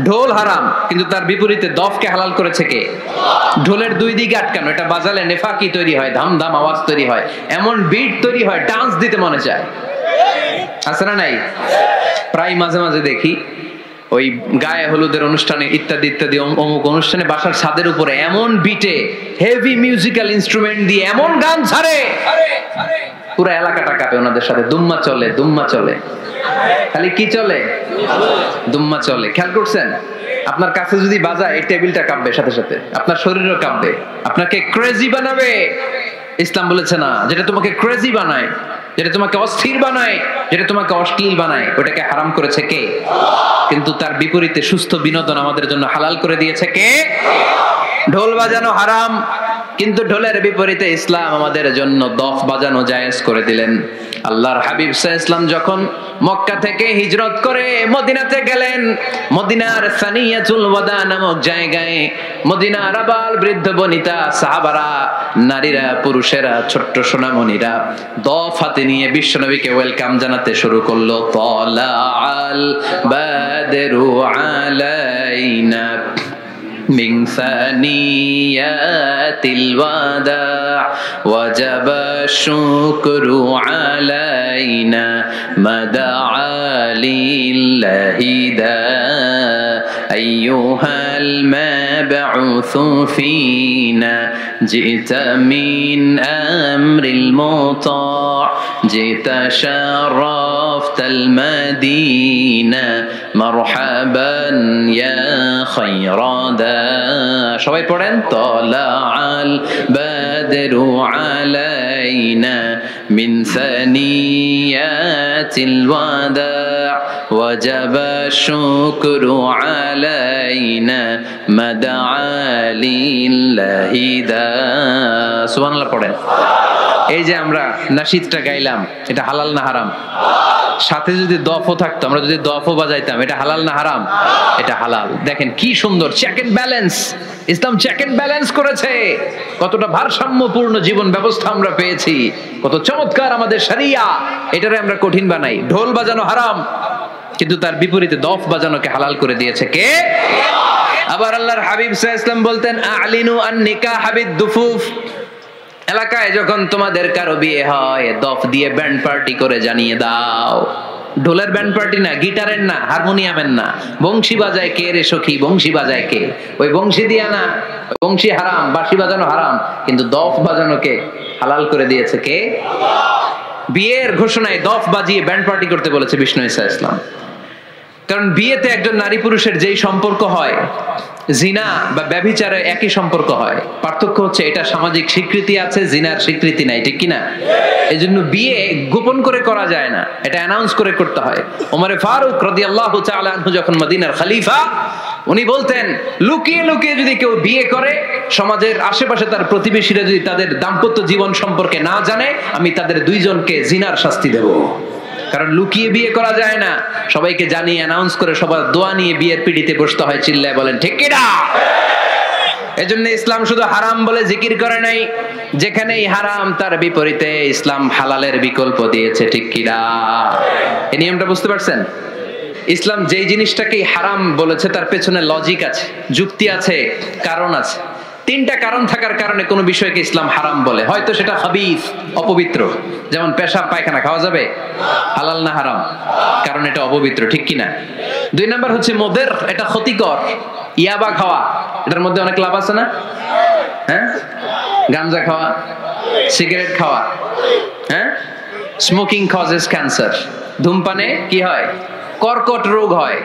ঢোল হারাম, কিন্তু তার বিপরীতে দফকে হালাল করেছে কে? ঢোলের দুই দিকে আটকানো, এটা বাজালে নেফাকি তৈরি হয়, ধাম ধাম আওয়াজ তৈরি হয়, এমন বিট তৈরি হয় ডান্স দিতে মনে চায়। আছে না নাই? প্রায় মাঝে মাঝে দেখি ওই গায়ে হলুদের অনুষ্ঠানে ইত্যাদি ইত্যাদি অমুক অনুষ্ঠানে বাসার ছাদের উপরে এমন বিটে হেভি মিউজিক্যাল ইনস্ট্রুমেন্ট দিয়ে এমন গান ছাড়ে, পুরো এলাকাটা কাঁপে ওনাদের সাথে। দুম্মা চলে, দুম্মা চলে, খালি কি চলে? দুম্মা চলে। খেয়াল করছেন? আপনার কাছে যদি বাজায় এই টেবিলটা কাঁপবে, সাথে সাথে আপনার শরীরও কাঁপবে, আপনাকে ক্রেজি বানাবে। ইসলাম বলেছে না, যেটা তোমাকে ক্রেজি বানায়, যেটা তোমাকে অস্থির বানায়, যেটা তোমাকে অশ্লীল বানায়, ওটাকে হারাম করেছে কে? কিন্তু তার বিপরীতে সুস্থ বিনোদন আমাদের জন্য হালাল করে দিয়েছে কে? ঢোল বাজানো হারাম, কিন্তু ঢোলের বিপরীতে ইসলাম আমাদের জন্য দফ বাজানো জায়েজ করে দিলেন। আল্লাহর হাবিব সাল্লাল্লাহু আলাইহি ওয়াসাল্লাম যখন মক্কা থেকে হিজরত করে মদিনাতে গেলেন, মদিনার সানিয়াতুল ওয়াদা নামক জায়গায় মদিনার আবাল বৃদ্ধ বনিতা, সাহাবারা, নারীরা, পুরুষেরা, ছোট্ট সোনামণিরা দফ হাতে নিয়ে বিশ্বনবীকে ওয়েলকাম জানাতে শুরু করলো। তালাআল বাদরু আলাইনা من ثنيات الوداع وجب الشكر علينا ما دعا لله داع أيها المبعوث فينا جئت من أمر المطاع جئت شرفت المدينة مرحبا يا خير داع। সবাই পড়েন طلع البدر علينا من ثنيات الوداع وجب الشكر علينا ما دعا لله داع। সুবহানাল্লাহ পড়েন। এই যে আমরা নাশিদটা গাইলাম, এটা হালাল না হারাম? সাথে যদি দফও থাকতো, আমরা যদি দফও বাজাইতাম, এটা হালাল না হারাম? এটা হালাল। দেখেন কি সুন্দর চেক এন্ড ব্যালেন্স, ইসলাম চেক এন্ড ব্যালেন্স করেছে। কতটা ভারসাম্যপূর্ণ জীবন ব্যবস্থা আমরা পেয়েছি, কত চমৎকার আমাদের শরিয়া। এটারে আমরা কঠিন বানাই। ঢোল বাজানো হারাম, কিন্তু তার বিপরীতে দফ বাজানোকে হালাল করে দিয়েছে কে? আবার আল্লাহর হাবিব সাল্লাল্লাহু আলাইহি ওয়াসাল্লাম বলতেন আ'লিনু আন নিকাহ বিদ-দুফুফ, এলাকায় যখন তোমাদের কারো বিয়ে হয় দফ দিয়ে ব্যান্ড পার্টি করে জানিয়ে দাও। ঢোলের ব্যান্ড পার্টি না, গিটারের না, হারমোনিয়ামের না, বংশী বাজায় কে রে সখী? বংশী বাজায় কে? ওই বংশী দিয়া না, বংশী হারাম, বাঁশি বাজানো হারাম, কিন্তু দফ বাজানোকে হালাল করে দিয়েছে কে? বিয়ের ঘোষণায় দফ বাজিয়ে ব্যান্ড পার্টি করতে বলেছে বিষ্ণু ঈসা ইসলাম। কারণ বিয়েতে একজন নারী পুরুষের যেই সম্পর্ক হয়, জিনা বা ব্যভিচারে একই সম্পর্ক হয়। পার্থক্য হচ্ছে এটা সামাজিক স্বীকৃতি আছে, জিনার স্বীকৃতি নাই, ঠিক কিনা? এজন্য বিয়ে গোপন করে করা যায় না, এটা অ্যানাউন্স করে করতে হয়। ওমর ফারুক রাদিয়াল্লাহু তাআলা আনহু যখন মদিনার খলিফা, উনি বলতেন লুকিয়ে লুকিয়ে যদি কেউ বিয়ে করে, সমাজের আশেপাশে তার প্রতিবেশীরা যদি তাদের দাম্পত্য জীবন সম্পর্কে না জানে, আমি তাদের দুইজনকে জিনার শাস্তি দেব। কারণ লুকিয়ে বিয়ে করা যায় না, সবাইকে জানিয়ে অ্যানাউন্স করে সবার দোয়া নিয়ে বিয়ের পিড়িতে বসতে হয়। চিল্লায় বলেন ঠিক কি না? এজন্য ইসলাম শুধু হারাম বলে জিকির করে নাই, যেখানেই হারাম তার বিপরীতে ইসলাম হালালের বিকল্প দিয়েছে। ঠিক কি না? এই নিয়মটা বুঝতে পারছেন? ইসলাম যেই জিনিসটাকে হারাম বলেছে তার পেছনে লজিক আছে, যুক্তি আছে, কারণ আছে। তিনটা কারণ থাকার কারণে কোনো বিষয়কে ইসলাম হারাম বলে। হয়তো সেটা হাবিস, অপবিত্র, যেমন পেশাব পায়খানা খাওয়া যাবে, হালাল না হারাম? কারণ এটা অপবিত্র। ঠিক কিনা? 2 নাম্বার হচ্ছে মুদির, এটা ক্ষতিকর। ইয়াবা খাওয়া, এটার মধ্যে অনেক লাভ আছে না? হ্যাঁ, গাঞ্জা খাওয়া, সিগারেট খাওয়া, হ্যাঁ, স্মোকিং কজেস ক্যান্সার। ধূমপানে কি হয়? কর্কট রোগ হয়।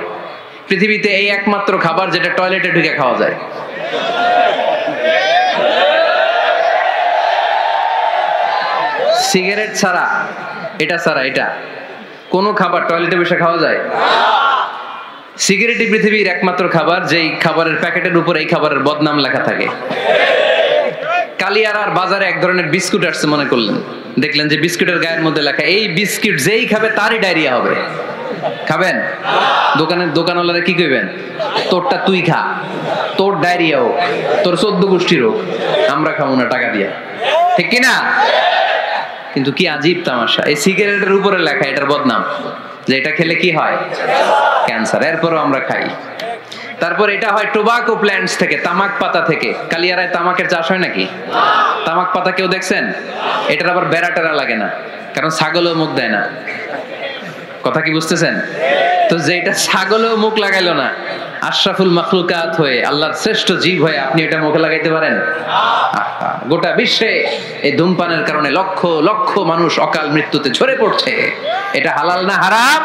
পৃথিবীতে এই একমাত্র খাবার যেটা টয়লেটে ঢুকে খাওয়া যায়। সিগারেট ছাড়া, এটা ছাড়া, এটা কোন খাবার টয়লেটে বসে খাওয়া যায়? সিগারেটই পৃথিবীর একমাত্র খাবার যেই খাবারের প্যাকেটের উপর এই খাবারের বদনাম লেখা থাকে। কালিয়ারার বাজারে এক ধরনের বিস্কুট আসছে মনে করলেন, দেখলেন যে বিস্কুটের গায়ের মধ্যে লেখা এই বিস্কুট যেই খাবে তারই ডায়রিয়া হবে। খাবেন? দোকানওয়ালারা কি কইবেন? তোরটা তুই খা, তোর ডায়রিয়া হোক, তোর 14 গোষ্ঠীর হোক, আমরা খাবো না টাকা দিয়ে। ঠিক কিনা? কিন্তু কি আজীব তামাশা, এই সিগারেটের উপরে লেখা এটার বদনাম, যে এটা খেলে কি হয়? ক্যান্সার। এরপরও আমরা খাই। তারপর এটা হয় টোবাকো প্ল্যান্টস থেকে, তামাক পাতা থেকে। কালিয়ারায় তামাকের চাষ হয় নাকি? তামাক পাতা কেউ দেখছেন? এটার আবার বেড়া টেরা লাগে না, কারণ ছাগলও মুখ দেয় না। কথা কি বুঝতেছেন? তো যেটা ছাগলও মুখ লাগাইলো না, আশরাফুল মাখলুকাত হয়ে, আল্লাহর শ্রেষ্ঠ জীব হয়ে আপনি এটা মুখে লাগাইতে পারেন? গোটা বিশ্বে এই ধূমপানের কারণে লক্ষ লক্ষ মানুষ অকাল মৃত্যুতে ঝরে পড়ছে। এটা হালাল না হারাম?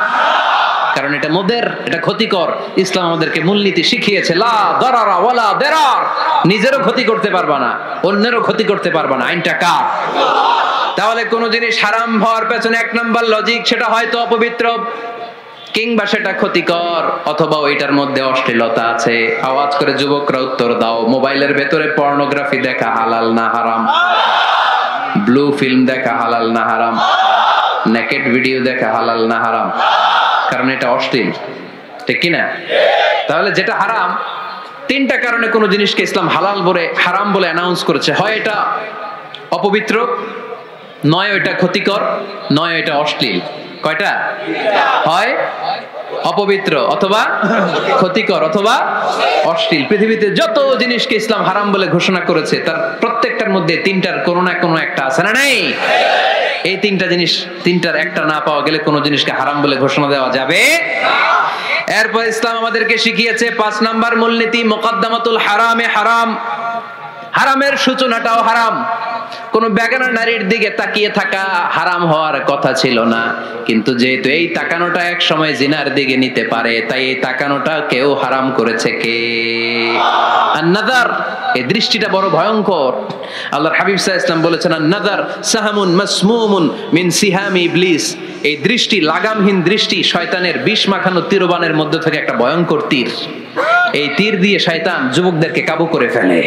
কারণ এটা মুদির, এটা ক্ষতিকর। ইসলাম আমাদেরকে মূলনীতি শিখিয়েছে, লা দারারা ওয়ালা দারার। নিজেরও ক্ষতি করতে পারবা না, অন্যেরও ক্ষতি করতে পারবা না। আইনটা কার? তাহলে কোন জিনিস হারাম হওয়ার পেছনে 1 নাম্বার লজিক, সেটা হয়তো অপবিত্র, কিংবা সেটা ক্ষতিকর, অথবা ওইটার মধ্যে অশ্লীলতা আছে। আওয়াজ করে যুবকরা উত্তর দাও, মোবাইলের ভেতরে পর্নোগ্রাফি দেখা হালাল না হারাম? ব্লু ফিল্ম দেখা হালাল না হারাম? নেকেড ভিডিও দেখা হালাল না হারাম? কারণ এটা অশ্লীল। ঠিক কিনা? তাহলে যেটা হারাম, 3টা কারণে কোন জিনিসকে ইসলাম হালাল বলে হারাম বলে অ্যানাউন্স করেছে। হয় এটা অপবিত্র, নয় এটা ক্ষতিকর, নয় এটা অশ্লীল। কয়টা? হয় অপবিত্র, অথবা ক্ষতিকর, অথবা অশ্লীল। পৃথিবীতে যত জিনিসকে ইসলাম হারাম বলে ঘোষণা করেছে তার প্রত্যেকটার মধ্যে 3টার কোনো না কোনো একটা আছে না নাই? এই 3টা জিনিস, 3টার একটা না পাওয়া গেলে কোন জিনিসকে হারাম বলে ঘোষণা দেওয়া যাবে। এরপর ইসলাম আমাদেরকে শিখিয়েছে 5 নাম্বার মূলনীতি, মুকদ্দামাতুল হারামে হারাম। হারামের সূচনাটাও হারাম। কোন বেগানা নারীর দিকে তাকিয়ে থাকা হারাম হওয়ার কথা ছিল না, কিন্তু যেহেতু এই তাকানোটা এক সময় জিনার দিকে নিতে পারে, তাই এই তাকানোটা কেউ হারাম করেছে। কে? আন-নাযার। এই দৃষ্টিটা বড় ভয়ঙ্কর। আল্লাহর হাবিব সাল্লাল্লাহু আলাইহি ওয়াসাল্লাম বলেছেন, আন-নাযার সাহামুন মাসমুমুন মিন সিহামি ইবলিস। এই দৃষ্টি, লাগামহীন দৃষ্টি, শয়তানের বিষ মাখানো তীরবানের মধ্যে থেকে একটা ভয়ঙ্কর তীর। এই তীর দিয়ে শয়তান যুবকদেরকে কাবু করে ফেলে।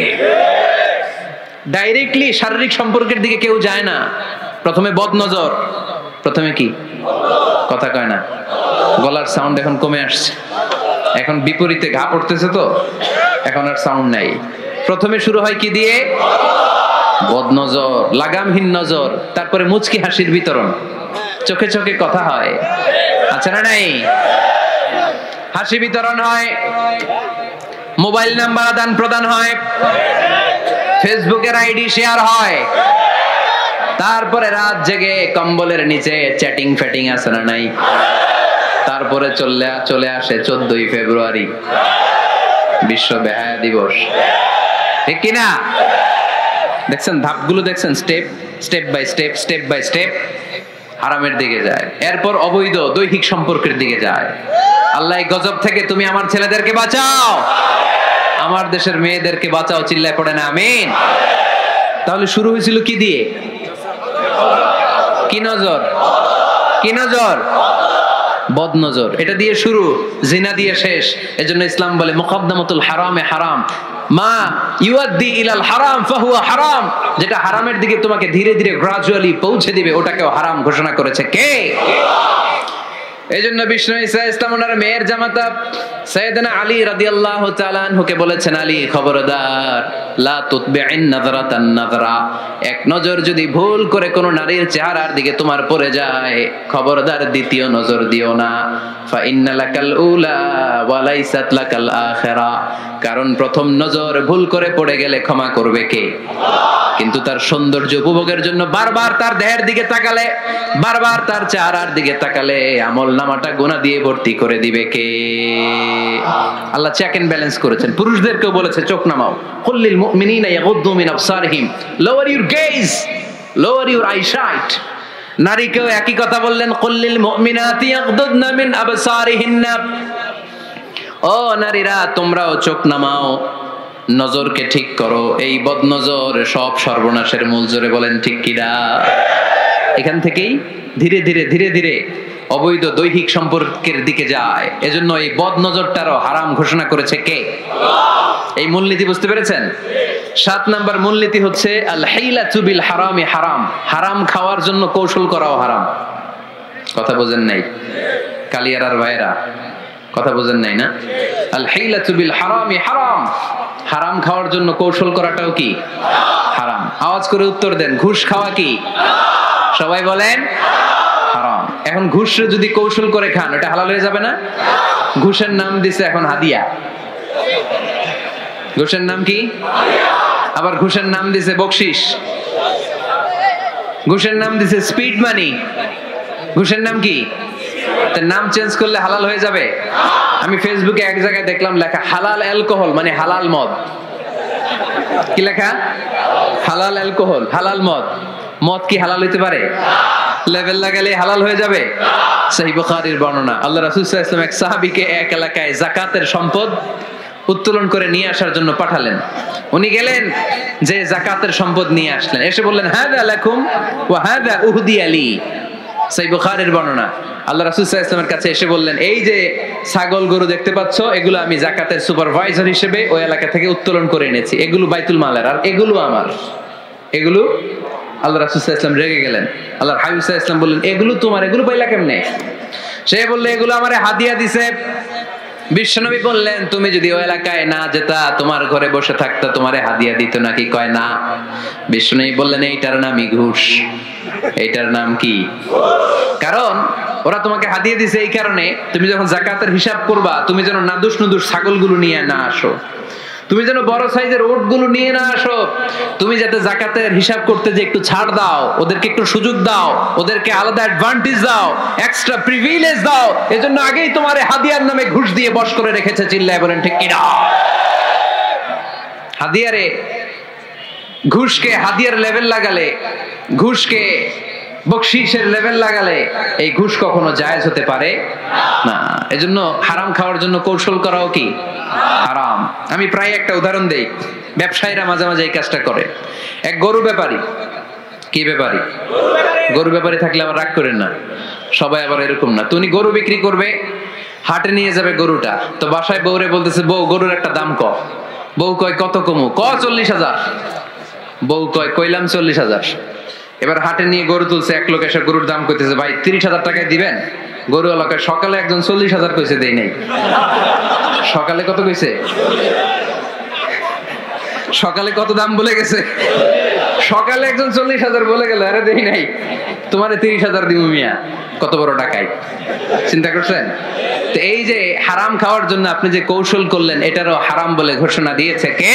ডাইরেক্টলি শারীরিক সম্পর্কের দিকে কেউ যায় না, প্রথমে বদনজর। প্রথমে কি? কথা কয় না, গলার সাউন্ড এখন কমে আসছে, এখন বিপরীতে ঘা পড়তেছে, তো এখন আর সাউন্ড নাই। প্রথমে শুরু হয় কি দিয়ে? বদনজর, লাগামহীন নজর। তারপরে মুচকি হাসির বিতরণ, চোখে চোখে কথা হয়, আছে না নাই? হাসি বিতরণ হয়, মোবাইল নাম্বার আদান প্রদান হয়, ফেসবুকের আইডি শেয়ার হয়, তারপরে রাত জেগে কম্বলের নিচে চ্যাটিং ফ্যাটিং আছে না নাই? তারপরে চলে আসে 14ই ফেব্রুয়ারি, বিশ্ব বেহায়া দিবস। ঠিক কিনা? দেখছেন ধাপগুলো, দেখছেন স্টেপ বাই স্টেপ হারামের দিকে যায়। এরপর অবৈধ দৈহিক সম্পর্কের দিকে যায়। আল্লাহ এই গজব থেকে তুমি আমার ছেলেদেরকে বাঁচাও, আমার দেশের মেয়েদেরকে বাঁচাও। চিল্লায় পড়ে না আমিন? তাহলে শুরু হয়েছিল কি দিয়ে? কি নজর? কি নজর? বদনজর, এটা দিয়ে শুরু, জিনা দিয়ে শেষ। এজন্য ইসলাম বলে মুকদ্দমাতুল হারামে হারাম, মা ইউআদ্দি ইলাল হারাম ফাহুয়া হারাম, যেটা হারামের দিকে তোমাকে ধীরে ধীরে গ্রাজুয়ালি পৌঁছে দিবে ওটাকেও হারাম ঘোষণা করেছে কে? এইজন্য বিষ্ণু ঈসা ইসলাম ওনার মেয়ের জামাতা সাইয়েদনা আলী রাদিয়াল্লাহু তাআলা আনহুকে বলেছেন, আলী খবরদার, লা তুতবি'ন নাযরাতান নাযরা, এক নজর যদি ভুল করে কোনো নারীর চেহারার দিকে তোমার পড়ে যায়, খবরদার দ্বিতীয় নজর দিও না। ফা ইন্না লাকাল উলা ওয়া লাইসাত লাকাল আখিরা, কারণ প্রথম নজর ভুল করে পড়ে গেলে ক্ষমা করবে কে? কিন্তু তার সৌন্দর্য উপভোগের জন্য বারবার তার দেহের দিকে তাকালে, বারবার তার চেহারার দিকে তাকালে আমল নামাটা গুনাহ দিয়ে ভর্তি করে দিবে কে? আল্লাহ চেক এন্ড ব্যালেন্স করেছেন। পুরুষদেরকেও বলেছে চোখ নামাও, কুল্লিল মুমিনিনা ইয়াগুদ্দু মিন আবসারিহিম, lower your gaze, lower your eyesight. নারীকেও একই কথা বললেন, কুল্লিল মুমিনাতি ইয়াগুদ্দুনা মিন আবসারিহিন্না, ও নারীরা তোমরাও চোখ নামাও, নজরকে ঠিক করো, এই বদনজর সব সর্বনাশের মূল। জোরে বলেন ঠিক কিনা? এখান থেকেই ধীরে ধীরে ধীরে ধীরে অবৈধ দৈহিক সম্পর্কের দিকে যায়। এজন্য এই বদনজরটারও হারাম ঘোষণা করেছে কে? এই মূলনীতি বুঝতে পেরেছেন? 7 নাম্বার মূলনীতি হচ্ছে আল হাইলাতু বিল হারামি হারাম, হারাম খাওয়ার জন্য কৌশল করাও হারাম। কথা বোঝেন নাই কালিয়ারার ভাইরা? কথা বোঝেন নাই না? আল হাইলাতু বিল হারামি হারাম, হারাম খাওয়ার জন্য কৌশল করাটাও কি হারাম? আওয়াজ করে উত্তর দেন, ঘুষ খাওয়া কি? সবাই বলেন হারাম। এখন ঘুষ যদি কৌশল করে খান ওটা হালাল হয়ে যাবে না? ঘুষের নাম দিছে এখন হাদিয়া। ঘুষের নাম কি? আবার ঘুষের নাম দিছে বকশিস, ঘুষের নাম দিছে স্পিড মানি। ঘুষের নাম কি? তার নাম চেঞ্জ করলে হালাল হয়ে যাবে? আমি ফেসবুকে এক জায়গায় দেখলাম লেখা হালাল অ্যালকোহল, মানে হালাল মদ। কি লেখা? হালাল অ্যালকোহল, হালাল মদ। মদ কি হালাল হইতে পারে? লেভেল লাগালে হালাল হয়ে যাবে? সহিহ বুখারীর বর্ণনা, আল্লাহ রাসূল সাল্লাল্লাহু আলাইহি ওয়াসাল্লাম এক সাহাবীকে এক এলাকায় যাকাতের সম্পদ উত্তোলন করে নিয়ে আসার জন্য পাঠালেন। উনি গেলেন, যে যাকাতের সম্পদ নিয়ে আসলেন, এসে বললেন হাযা লাকুম ওয়া হাযা উহদিয়া লি। সহিহ বুখারীর বর্ণনা, আল্লাহ রাসূল সাল্লাল্লাহু আলাইহি ওয়াসাল্লামের কাছে এসে বললেন, এই যে ছাগল গরু দেখতে পাচ্ছ, এগুলো আমি যাকাতের সুপারভাইজার হিসেবে ওই এলাকা থেকে উত্তোলন করে এনেছি, এগুলো বাইতুল মালের, আর এগুলো আমার। এগুলো আল্লাহ রাসূল সাল্লাল্লাহু আলাইহি ওয়াসাল্লাম রেগে গেলেন। আল্লাহর হাবিব সাল্লাল্লাহু আলাইহি ওয়াসাল্লাম বললেন, এগুলো তোমার, এগুলো পাইলা কেমনে? সে বলল, এগুলো আমারে হাদিয়া দিছে। বিশ্বনবী বললেন, তুমি যদি ওই এলাকায় না যেতা, তোমার ঘরে বসে থাকতা, তোমারে হাদিয়া দিত নাকি? কয় না। বিশ্বনবী বললেন, এইটার নামই ঘুষ। এইটার নাম কি? কারণ ওরা তোমাকে হাদিয়া দিছে এই কারণে, তুমি যখন যাকাতের হিসাব করবা, তুমি যেন নাদুস নুদুস ছাগলগুলো নিয়ে না আসো, তুমি যেন বড় সাইজের ওটগুলো নিয়ে না আসো, তুমি যাতে যাকাতের হিসাব করতে যে একটু ছাড় দাও, ওদেরকে একটু সুযোগ দাও, ওদেরকে আলাদা অ্যাডভান্টেজ দাও, এক্সট্রা প্রিভিলেজ দাও, এজন্য আগেই তোমারে হাদিয়ার নামে ঘুষ দিয়ে বশ করে রেখেছে। চিল্লায় বলেন ঠিক কিনা? হাদিয়ারে, ঘুষকে হাদিয়ার লেভেল লাগালে, ঘুষকে বকশিসের লেভেল লাগালে এই ঘুষ কখনো জায়েজ হতে পারে না। এজন্য হারাম খাওয়ার জন্য কৌশল করাও কি হারাম। আমি প্রায় একটা উদাহরণ দেই, ব্যবসায়ীরা মাঝে মাঝে এই কাজটা করে। এক গরু ব্যাপারী, কি ব্যাপারী? গরু ব্যাপারী থাকলে আবার রাগ করেন না, সবাই আবার এরকম না। তুমি গরু বিক্রি করবে, হাটে নিয়ে যাবে গরুটা, তো বাসায় বউরে বলতেছে, বউ গরুর একটা দাম ক। বউ কয় কত কমু? ক 40,000। বউ কয় কইলাম 40,000। এবার হাটে নিয়ে গরু তুলছে, এক লোক এসে গরুর দাম কইতেছে, ভাই 30,000 টাকায় দিবেন? গরু এলাকায় সকালে একজন 40,000 কইছে, দেই নাই। সকালে কত কইছে? সকালে কত দাম বলে গেছে? সকালে একজন 40,000 বলে গেল, আরে দেই নাই, তোমারে 30,000 দিব মিয়া। কত বড় টাকায়, চিন্তা করছেন? তো এই যে হারাম খাওয়ার জন্য আপনি যে কৌশল করলেন, এটারও হারাম বলে ঘোষণা দিয়েছে কে?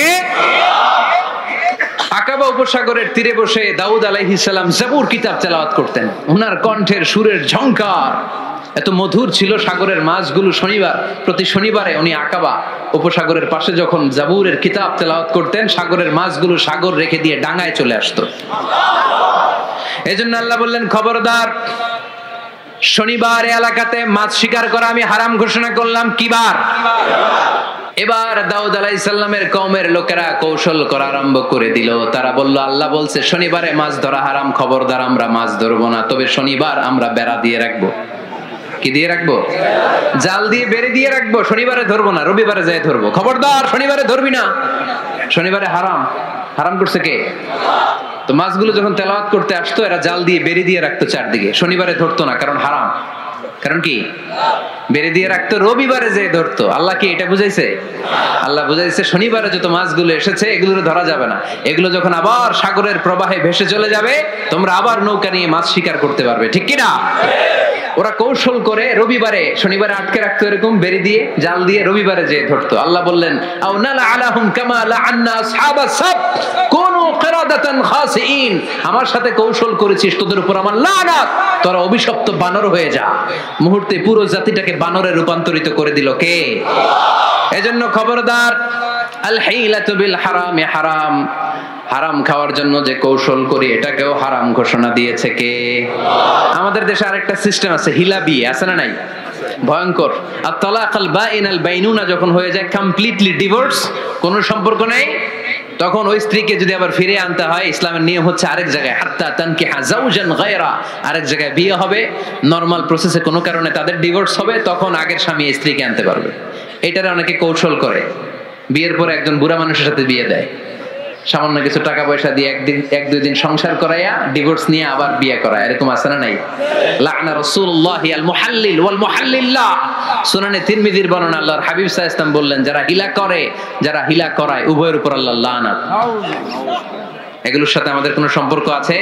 আকাবা উপসাগরের তীরে বসে দাউদ আলাইহিস সালাম জাবুর কিতাব তেলাওয়াত করতেন। ওনার কণ্ঠের সুরের ঝংকার এত মধুর ছিল, সাগরের মাছগুলো প্রতি শনিবারে উনি আকাবা উপসাগরের পাশে যখন জাবুরের কিতাব তেলাওয়াত করতেন, সাগরের মাছগুলো সাগর রেখে দিয়ে ডাঙায় চলে আসতো। এজন্য আল্লাহ বললেন, খবরদার, শনিবার এলাকাতে মাছ শিকার করা আমি হারাম ঘোষণা করলাম। কি বার? এবার দাউদ আলাইহিস সালামের কওমের লোকেরা কৌশল করা আরম্ভ করে দিল। তারা বলল, আল্লাহ বলছে শনিবারে মাছ ধরা হারাম, খবরদার আমরা মাছ ধরবো না, তবে শনিবার আমরা বেড়া দিয়ে রাখবো। কি দিয়ে রাখবো? জাল দিয়ে বেড়ে দিয়ে রাখবো। শনিবারে ধরবো না, রবিবারে যাই ধরবো। খবরদার, শনিবারে ধরবি না। শনিবারে হারাম। হারাম করছে কে? তো মাছগুলো যখন তেলাওয়াত করতে আসতো, এরা জাল দিয়ে বেড়ে দিয়ে রাখতো চারদিকে। শনিবারে ধরতো না, কারণ হারাম। কারণ কি? বেড়ে দিয়ে রাখতো, রবিবারে যে ধরতো। আল্লাহ কি এটা বুঝাইছে? আল্লাহ বুঝাইছে শনিবারে যত মাছগুলো এসেছে এগুলো ধরা যাবে না। এগুলো যখন আবার সাগরের প্রবাহে ভেসে চলে যাবে, তোমরা আবার নৌকা নিয়ে মাছ শিকার করতে পারবে। ঠিক কি না? ওরা কৌশল করে রবিবারে, শনিবারে আটকে রাখতো এরকম বেড়ে দিয়ে, জাল দিয়ে, রবিবারে যে ধরতো। আল্লাহ বললেন, আও নালা আলাহুম কামা লাআন্না আসহাবাস সাব কুনু কিরাদাতান খাসিইন। আমার সাথে কৌশল করেছিস, তোদের উপর আমার লানাত, তোরা অভিশপ্ত বানর হয়ে যা। মুহূর্তে পুরো জাতিটাকে বানরে রূপান্তরিত করে দিল কে? এজন্য খবরদার, আল হিলাতু বিল হারামি হারাম। হারাম খাওয়ার জন্য যে কৌশল করি, এটাকেও হারাম ঘোষণা দিয়েছে কে? আমাদের দেশে আরেকটা সিস্টেম আছে, হিলা বিয়ে, আছে না নাই? ভয়ঙ্কর। আর তালাকাল বাইন আল বাইনুনা যখন হয়ে যায় কমপ্লিটলি ডিভোর্স, কোনো সম্পর্ক নেই, তখন ওই স্ত্রীকে যদি আবার ফিরে আনতে হয়, ইসলামের নিয়ম হচ্ছে আরেক জায়গায় হাত্তা তানকিহা যাওজান গায়রা, আরেক জায়গায় বিয়ে হবে। নরমাল প্রসেসে কোনো কারণে তাদের ডিভোর্স হবে, তখন আগের স্বামী স্ত্রীকে আনতে পারবে। এটারে অনেকে কৌশল করে, বিয়ের পরে একজন বুড়া মানুষের সাথে বিয়ে দেয়, সামান্য কিছু টাকা পয়সা দিয়ে এক দুই দিন সংসার করাইয়া ডিভোর্স নিয়ে আবার বিয়ে করায়। এরকম আছে না নাই? লা'না রাসূলুল্লাহি আল মুহাল্লিল ওয়াল মুহাল্লিল্লাহ। সুনানে তিরমিজির বর্ণনা, আল্লাহর হাবিব সাল্লাল্লাহু আলাইহি ওয়াসাল্লাম বললেন, যারা হিলা করে, যারা হিলা করায়, উভয়ের উপর আল্লাহর লানাত। এগুলোর সাথে আমাদের কোনো সম্পর্ক আছে?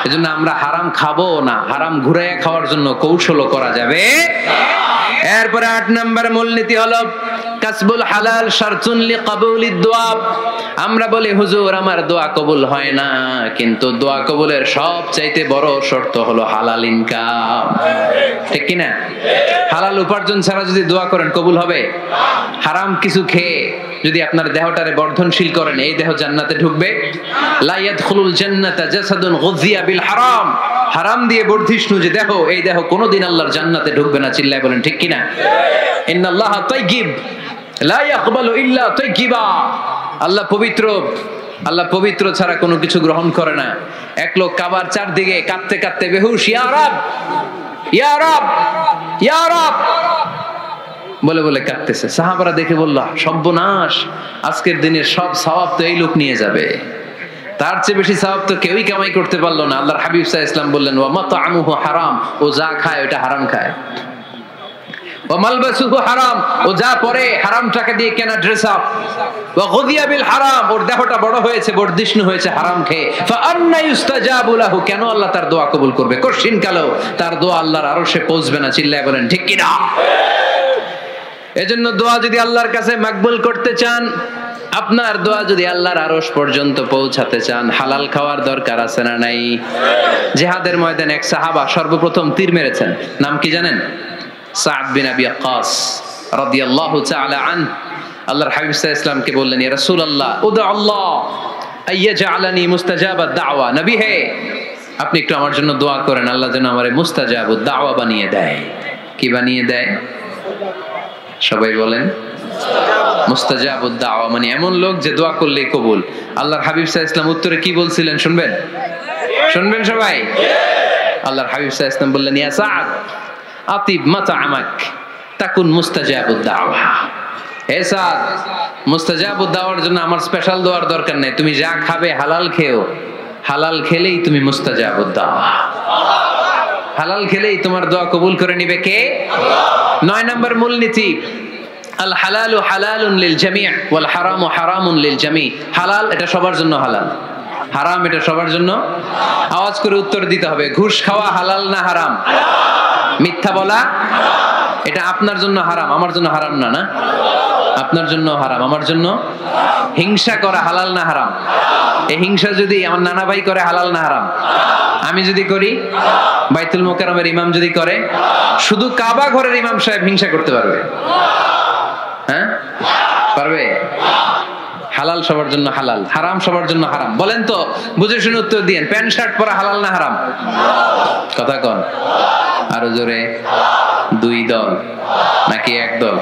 এজন্য আমরা হারাম খাবো না। হারাম ঘুরাইয়া খাওয়ার জন্য কৌশলও করা যাবে। এরপরে ৮ নম্বর মূলনীতি হলো কাসবুল হালাল শারতুন লিকাবুলিদ দুআ। আমরা বলি, হুজুর আমার দোয়া কবুল হয় না, কিন্তু দোয়া কবুলের সবচাইতে বড় শর্ত হলো হালাল ইনকাম। ঠিক কি না? হালাল উপার্জন ছাড়া যদি দোয়া করেন, কবুল হবে? হারাম কিছু খেয়ে যদি আপনার দেহটারে বর্ধনশীল করেন, এই দেহ জান্নাতে ঢুকবে? লা ইয়াদখুলুল জান্নাতা জাসাদুন গুযিয়া বিল হারাম। হারাম দিয়ে বর্ধিষ্ণু যে দেহ, এই দেহ কোনোদিন আল্লাহর জান্নাতে ঢুকবে না। চিল্লায় বলেন ঠিক কি না? ইন্নাল্লাহা তাইয়্যিব লা ইয়াকবালু ইল্লা তাইয়্যিবা। আল্লাহ পবিত্র, আল্লাহ পবিত্র ছাড়া কোনো কিছু গ্রহণ করে না। এক লোক কাবার চারদিকে কাঁদতে কাঁদতে বেহুশ, ইয়া রাব ইয়া রাব ইয়া রাব বলে বলে কাঁদতেছে। সাহাবারা দেখে বলল, সর্বনাশ, আজকের দিনের সব সওয়াব তো এই লোক নিয়ে যাবে। তার চেয়ে বেশি সওয়াব তো কেউই কামাই করতে পারলো না। আল্লাহর হাবিব সাল্লাল্লাহু আলাইহি ওয়াসাল্লাম বললেন, ওয়া মাতআমুহু হারাম, ও যা খায় ওটা হারাম খায়। ওয়া মালবাসুহু হারাম, ও যা পরে হারাম টাকা দিয়ে কেনা ড্রেস আপ। ওয়া গুযিয়া বিল হারাম, ওর দেহটা বড় হয়েছে, বর্ধিষ্ণু হয়েছে হারাম খেয়ে। ফা আন্না ইউস্তাজাবু লাহু, কেন আল্লাহ তার দোয়া কবুল করবে? কঠিন কালেও তার দোয়া আল্লাহর আরশে পৌঁছবে না। চিল্লায় বলেন ঠিক কি না? এজন্য দোয়া যদি আল্লাহর কাছে মাকবুল করতে চান, আপনার দোয়া যদি আল্লাহর আরশ পর্যন্ত পৌঁছাতে চান, হালাল খাওয়ার দরকার আছে না নাই? জিহাদের ময়দানে এক সাহাবা সর্বপ্রথম তীর মেরেছেন, নাম কি জানেন? সাদ বিন আবি ওয়াক্কাস রাদিয়াল্লাহু তাআলা আনহু। আল্লাহর হাবিব সাল্লাল্লাহু আলাইহি ওয়াসাল্লামকে বললেন, ইয়া রাসূলুল্লাহ উদু আল্লাহ আইয়াজআলানি মুস্তাজাবাদ দাওয়া। নবী হে, আপনি একটু আমার জন্য দোয়া করেন, আল্লাহ যেন আমারে মুস্তাজাবুদ দাওয়া বানিয়ে দেয়। কি বানিয়ে দেয়? সবাই বলেন মুস্তাজাবুদ দাওয়া, মানে এমন লোক যে দোয়া করলেই কবুল। আল্লাহর হাবিব সাল্লাল্লাহু আলাইহি ওয়াসাল্লাম উত্তরে কি বলছিলেন শুনবেন? শুনবেন সবাই? আল্লাহর হাবিব সাল্লাল্লাহু আলাইহি ওয়াসাল্লাম বললেন, ইয়া সাদ আতিব মাতআমাক তাকুন মুস্তাজাবুদ দাওয়া। হে সাদ, মুস্তাজাবুদ দাওয়ার জন্য আমার স্পেশাল দোয়ার দরকার নেই। তুমি যা খাবে হালাল খেও, হালাল খেলেই তুমি মুস্তাজাবুদ দাওয়া। হালাল খেলেই তোমার দোয়া কবুল করে নিবে কে? আল্লাহ। 9 নম্বর মূলনীতি, আল হালালু হালালুন লিল জামি' ওয়াল হারামু হারামুন লিল জামি'। হালাল এটা সবার জন্য হালাল, হারাম এটা সবার জন্য। আওয়াজ করে উত্তর দিতে হবে, ঘুষ খাওয়া হালাল না হারাম? মিথ্যা বলা এটা আপনার জন্য হারাম, আমার জন্য হারাম না? না, আপনার জন্য হারাম, আমার জন্য। হিংসা করা হালাল না হারাম? এই হিংসা যদি আমার নানা ভাই করে, হালাল না হারাম? আমি যদি করি, বাইতুল মুকাররমের ইমাম যদি করে, শুধু কাবা ঘরের ইমাম সাহেব হিংসা করতে পারবে? হ্যাঁ পারবে? হালাল সবার জন্য হালাল, হারাম সবার জন্য হারাম। বলেন তো, বুঝে শুনে উত্তর দিয়েন, প্যান্ট শার্ট পরা হালাল না হারাম? কথা কন আরো জোরে। 2 দল নাকি 1 দল?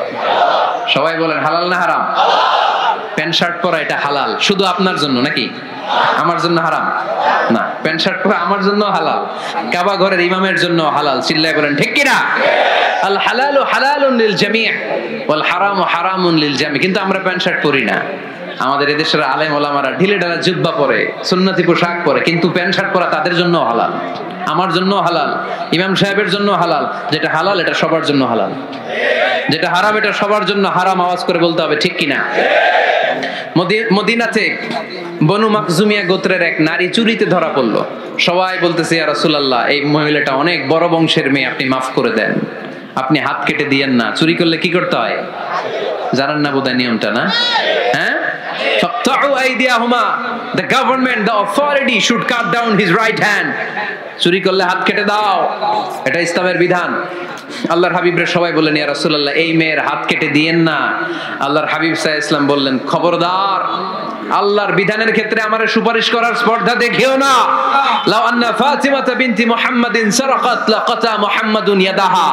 সবাই বলেন হালাল না হারাম? প্যান্ট শার্ট পরা এটা হালাল শুধু আপনার জন্য নাকি আমার জন্য হারাম না প্যান্ট শার্ট পরা আমার জন্য হালাল কাবা ঘরের ইমামের জন্য হালাল চিল্লায় বলেন ঠিক কি না আল হালালু হালালুন লিল জামি' ওয়াল হারামু হারামুন লিল জামি' কিন্তু আমরা প্যান্ট শার্ট পরি না আমাদের এদেশের আলেম ওলামারা ঢিলে ঢালা জুব্বা পরে সুন্নতি পোশাক পরে কিন্তু প্যান্ট শার্ট পরা তাদের জন্য হালাল আমার জন্য হালাল ইমাম সাহেবের জন্য হালাল যেটা হালাল এটা সবার জন্য হালাল যেটা হারাম এটা সবার জন্য হারাম আওয়াজ করে বলতে হবে ঠিক কিনা মদিনাতে বনু মাখজুমিয়া গোত্রের এক নারী চুরিতে ধরা পড়লো সবাই বলতেছে ইয়া রাসূলুল্লাহ এই মহিলাটা অনেক বড় বংশের মেয়ে আপনি মাফ করে দেন আপনি হাত কেটে দিয়েন না চুরি করলে কি করতে হয় জানেন না বোধহয় নিয়মটা না হ্যাঁ ফাকতাউ আইদিয়াহুমা the government the authority should cut down his right hand চুরি করলে হাত কেটে দাও এটা ইসলামের বিধান আল্লাহর হাবিবরে সবাই বললেন ইয়া রাসূলুল্লাহ এই মেয়ের হাত কেটে দিয়েন না আল্লাহর হাবিব সাল্লাল্লাহু আলাইহি ওয়াসাল্লাম বললেন খবরদার আল্লাহর বিধানের ক্ষেত্রে আমারে সুপারিশ করার স্পর্ধা দেখিও না লাউ আন্না ফাতিমাতা বিনতি মুহাম্মাদিন সারাকাত লাকাতা মুহাম্মাদুন ইয়াদাহা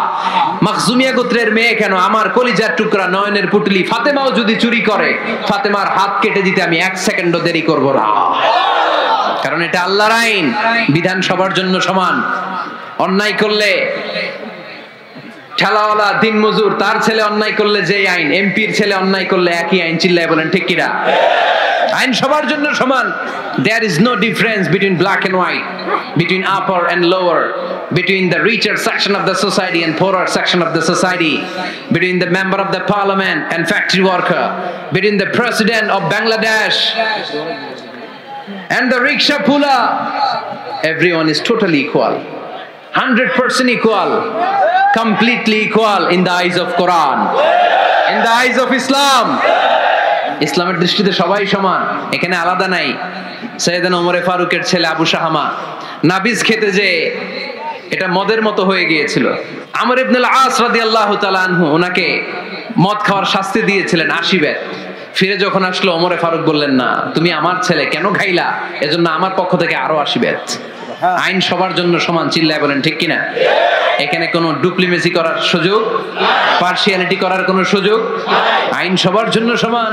মাখজুমিয়া গোত্রের মেয়ে কেন আমার কলিজার টুকরা নয়নের পুটলি ফাতেমাও যদি চুরি করে ফাতেমার হাত কেটে দিতে আমি 1 সেকেন্ডও দেরি করব না কারণ এটা আল্লাহর আইন বিধান সবার জন্য সমান অন্যায় করলে ঠেলাওয়ালা দিন মজুর তার ছেলে অন্যায় করলে যে আইন এমপির ছেলে অন্যায় করলে একই আইন চিল্লায় বলেন ঠিক কিনা আইন সবার জন্য সমান there is no difference between black and white between upper and lower between the richer section of the society and poorer section of the society between the member of the parliament and factory worker between the president of Bangladesh and the rickshaw puller everyone is totally equal 100% equal completely equal in the eyes of Quran in the eyes of Islam ইসলামের দৃষ্টিতে সবাই সমান এখানে আলাদা নাই সাইয়েদনা ওমর ফারুকের ছেলে আবু শাহামা নাবিজ খেতে যে এটা মদের মতো হয়ে গিয়েছিল আমর ইবনে আল আস রাদিয়াল্লাহু তাআলা আনহু ওনাকে মদ খাওয়ার শাস্তি দিয়েছিলেন 80 বার ফিরে যখন আসলো ওমর ফারুক বললেন না তুমি আমার ছেলে কেন খাইলা এজন্য আমার পক্ষ থেকে আরো 80 বার আইন সবার জন্য সমান চিল্লায় বলেন ঠিক কিনা এখানে কোনো ডুপ্লিমেসি করার সুযোগ পার্সিয়ালিটি করার কোনো সুযোগ আইন সবার জন্য সমান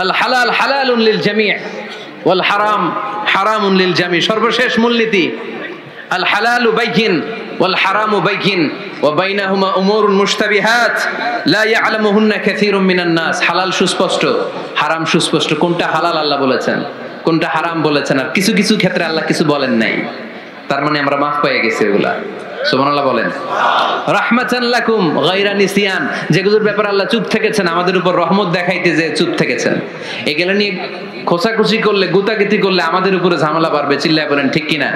আল হালাল হালালুন লিল জামি' ওয়াল হারাম হারামুন লিল জামি' সর্বশেষ মূলনীতি আল হালালু বাইয়িন ওয়াল হারামু বাইয়িন ওয়া বাইনাহুমা উমুরুন মুশতাবিহাত লা ইয়ালামুহুন্না কাসীরুম মিনান নাস হালাল সুস্পষ্ট হারাম সুস্পষ্ট কোনটা হালাল আল্লাহ বলেছেন কোনটা হারাম বলেছেন আর কিছু কিছু ক্ষেত্রে আল্লাহ কিছু বলেন নাই তার মানে আমরা মাফ পেয়ে গেছি এগুলা সুবহানাল্লাহ বলেন রাহমাতান লাকুম গায়রা নিসিয়ান যেগুলোর ব্যাপারে আল্লাহ চুপ থেকেছেন আমাদের উপর রহমত দেখাইতে যে চুপ থেকেছেন এগুলা নিয়ে খোসাখুশি করলে গুতাগুতি করলে আমাদের উপরে ঝামেলা বাড়বে চিল্লায় বলেন ঠিক কিনা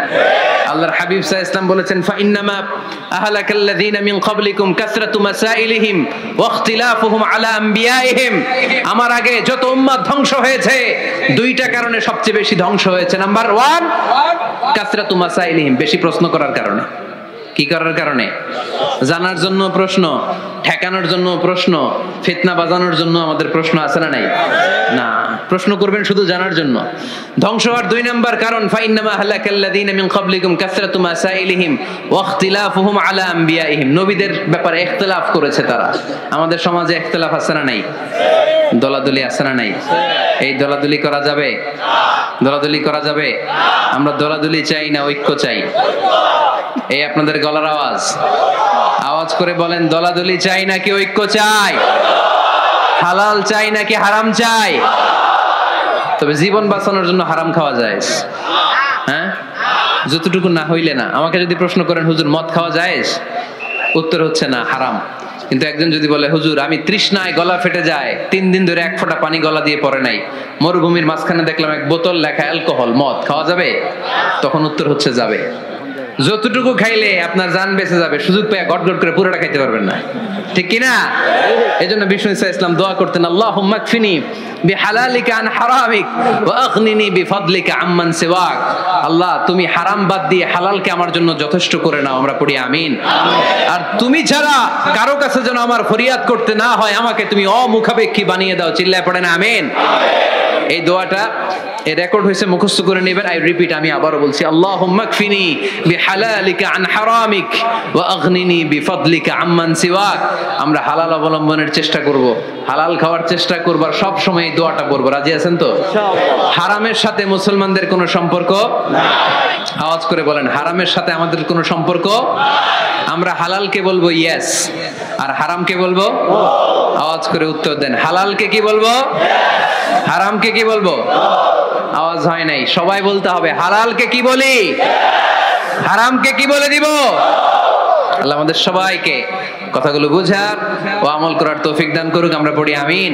আল্লাহর হাবিব সাল্লাল্লাহু আলাইহি ওয়াসাল্লাম বলেছেন ফা ইন্নামা আহলাকাল্লাযীনা মিন ক্বাবলিকুম কাসরাতু মাসাইলিহিম ওয়া ইখতিলাফুহুম আলা আমবিয়াইহিম আমার আগে যত উম্মাত ধ্বংস হয়েছে দুইটা কারণে সবচেয়ে বেশি ধ্বংস হয়েছে নাম্বার 1 কাসরাতু মাসাইলিহিম বেশি প্রশ্ন করার কারণে কি করার কারণে জানার জন্য প্রশ্ন ঠেকানোর জন্য প্রশ্ন ফিতনা বাজানোর জন্য আমাদের প্রশ্ন আছে না নাই না প্রশ্ন করবেন শুধু জানার জন্য ধ্বংস হওয়ার 2 নাম্বার কারণ ফাইন্নামা হালাকাল্লাযীনা মিন ক্বাবলিকুম কাসরাতু মাসাইলিহিম ওয়া ইখতিলাফুহুম আলা আমবিয়াইহিম নবীদের ব্যাপারে ইখতিলাফ করেছে তারা আমাদের সমাজে ইখতিলাফ আছে না নাই দলাদলি আছে না নাই এই দলাদলি করা যাবে দলাদলি করা যাবে আমরা দলাদলি চাই না ঐক্য চাই এই আপনাদের গলার আওয়াজ আওয়াজ করে বলেন দলাদলি চাই নাকি ঐক্য চাই হালাল চাই নাকি হারাম চাই তবে জীবন বাঁচানোর জন্য হারাম খাওয়া যায় হ্যাঁ যতটুকু না হইলে না আমাকে যদি প্রশ্ন করেন হুজুর মদ খাওয়া যায় উত্তর হচ্ছে না হারাম কিন্তু একজন যদি বলে হুজুর আমি তৃষ্ণায় গলা ফেটে যায় 3 দিন ধরে এক ফোঁটা পানি গলা দিয়ে পড়ে নাই মরুভূমির মাঝখানে দেখলাম এক বোতল লেখা অ্যালকোহল মদ খাওয়া যাবে তখন উত্তর হচ্ছে যাবে যতটুকু খাইলে আপনার জান বেঁচে যাবে সুযোগ পেয়ে গটগট করে পুরোটা খাইতে পারবেন না ঠিক কি না এজন্য বিষ্ণু ঈসা ইসলাম দোয়া করতেন আল্লাহুম্মা কফিনি বিহালালিকা আন হারামিক ওয়া আগনিনি বিফাদলিকা আম্মান সিওয়াক আল্লাহ তুমি হারাম বাদ দিয়ে হালালকে আমার জন্য যথেষ্ট করে নাও আমরা পড়ি আমিন আর তুমি ছাড়া কারো কাছে যেন আমার ফরিয়াদ করতে না হয় আমাকে তুমি অমুখাপেক্ষী বানিয়ে দাও চিল্লায় পড়েন আমিন এই দোয়াটা এই রেকর্ড হয়েছে, মুখস্থ করে নেবেন। আই রিপিট, আমি আবারও বলছি, আল্লাহুম্মা কফিনি বিহালালিকা আন হারামিক ওয়া আগনিনি বিফাদলিকা আম্মান সিওয়াক। আমরা হালাল অবলম্বনের চেষ্টা করব, হালাল খাওয়ার চেষ্টা করব, আর সব সময় এই দোয়াটা পড়ব। রাজি আছেন তো? হারামের সাথে মুসলমানদের কোনো সম্পর্ক না। আওয়াজ করে বলেন, হারামের সাথে আমাদের কোনো সম্পর্ক। আমরা হালালকে বলবো ইয়েস, আর হারামকে বলবো। আওয়াজ করে উত্তর দেন, হালালকে কি বলবো, হারামকে কি বলবো? আওয়াজ হয় নাই, সবাই বলতে হবে, হালালকে কি বলি, হারামকে কি বলে দিব। আল্লাহ আমাদের সবাইকে কথাগুলো বুঝার ও আমল করার তৌফিক দান করুক। আমরা পড়ি আমিন।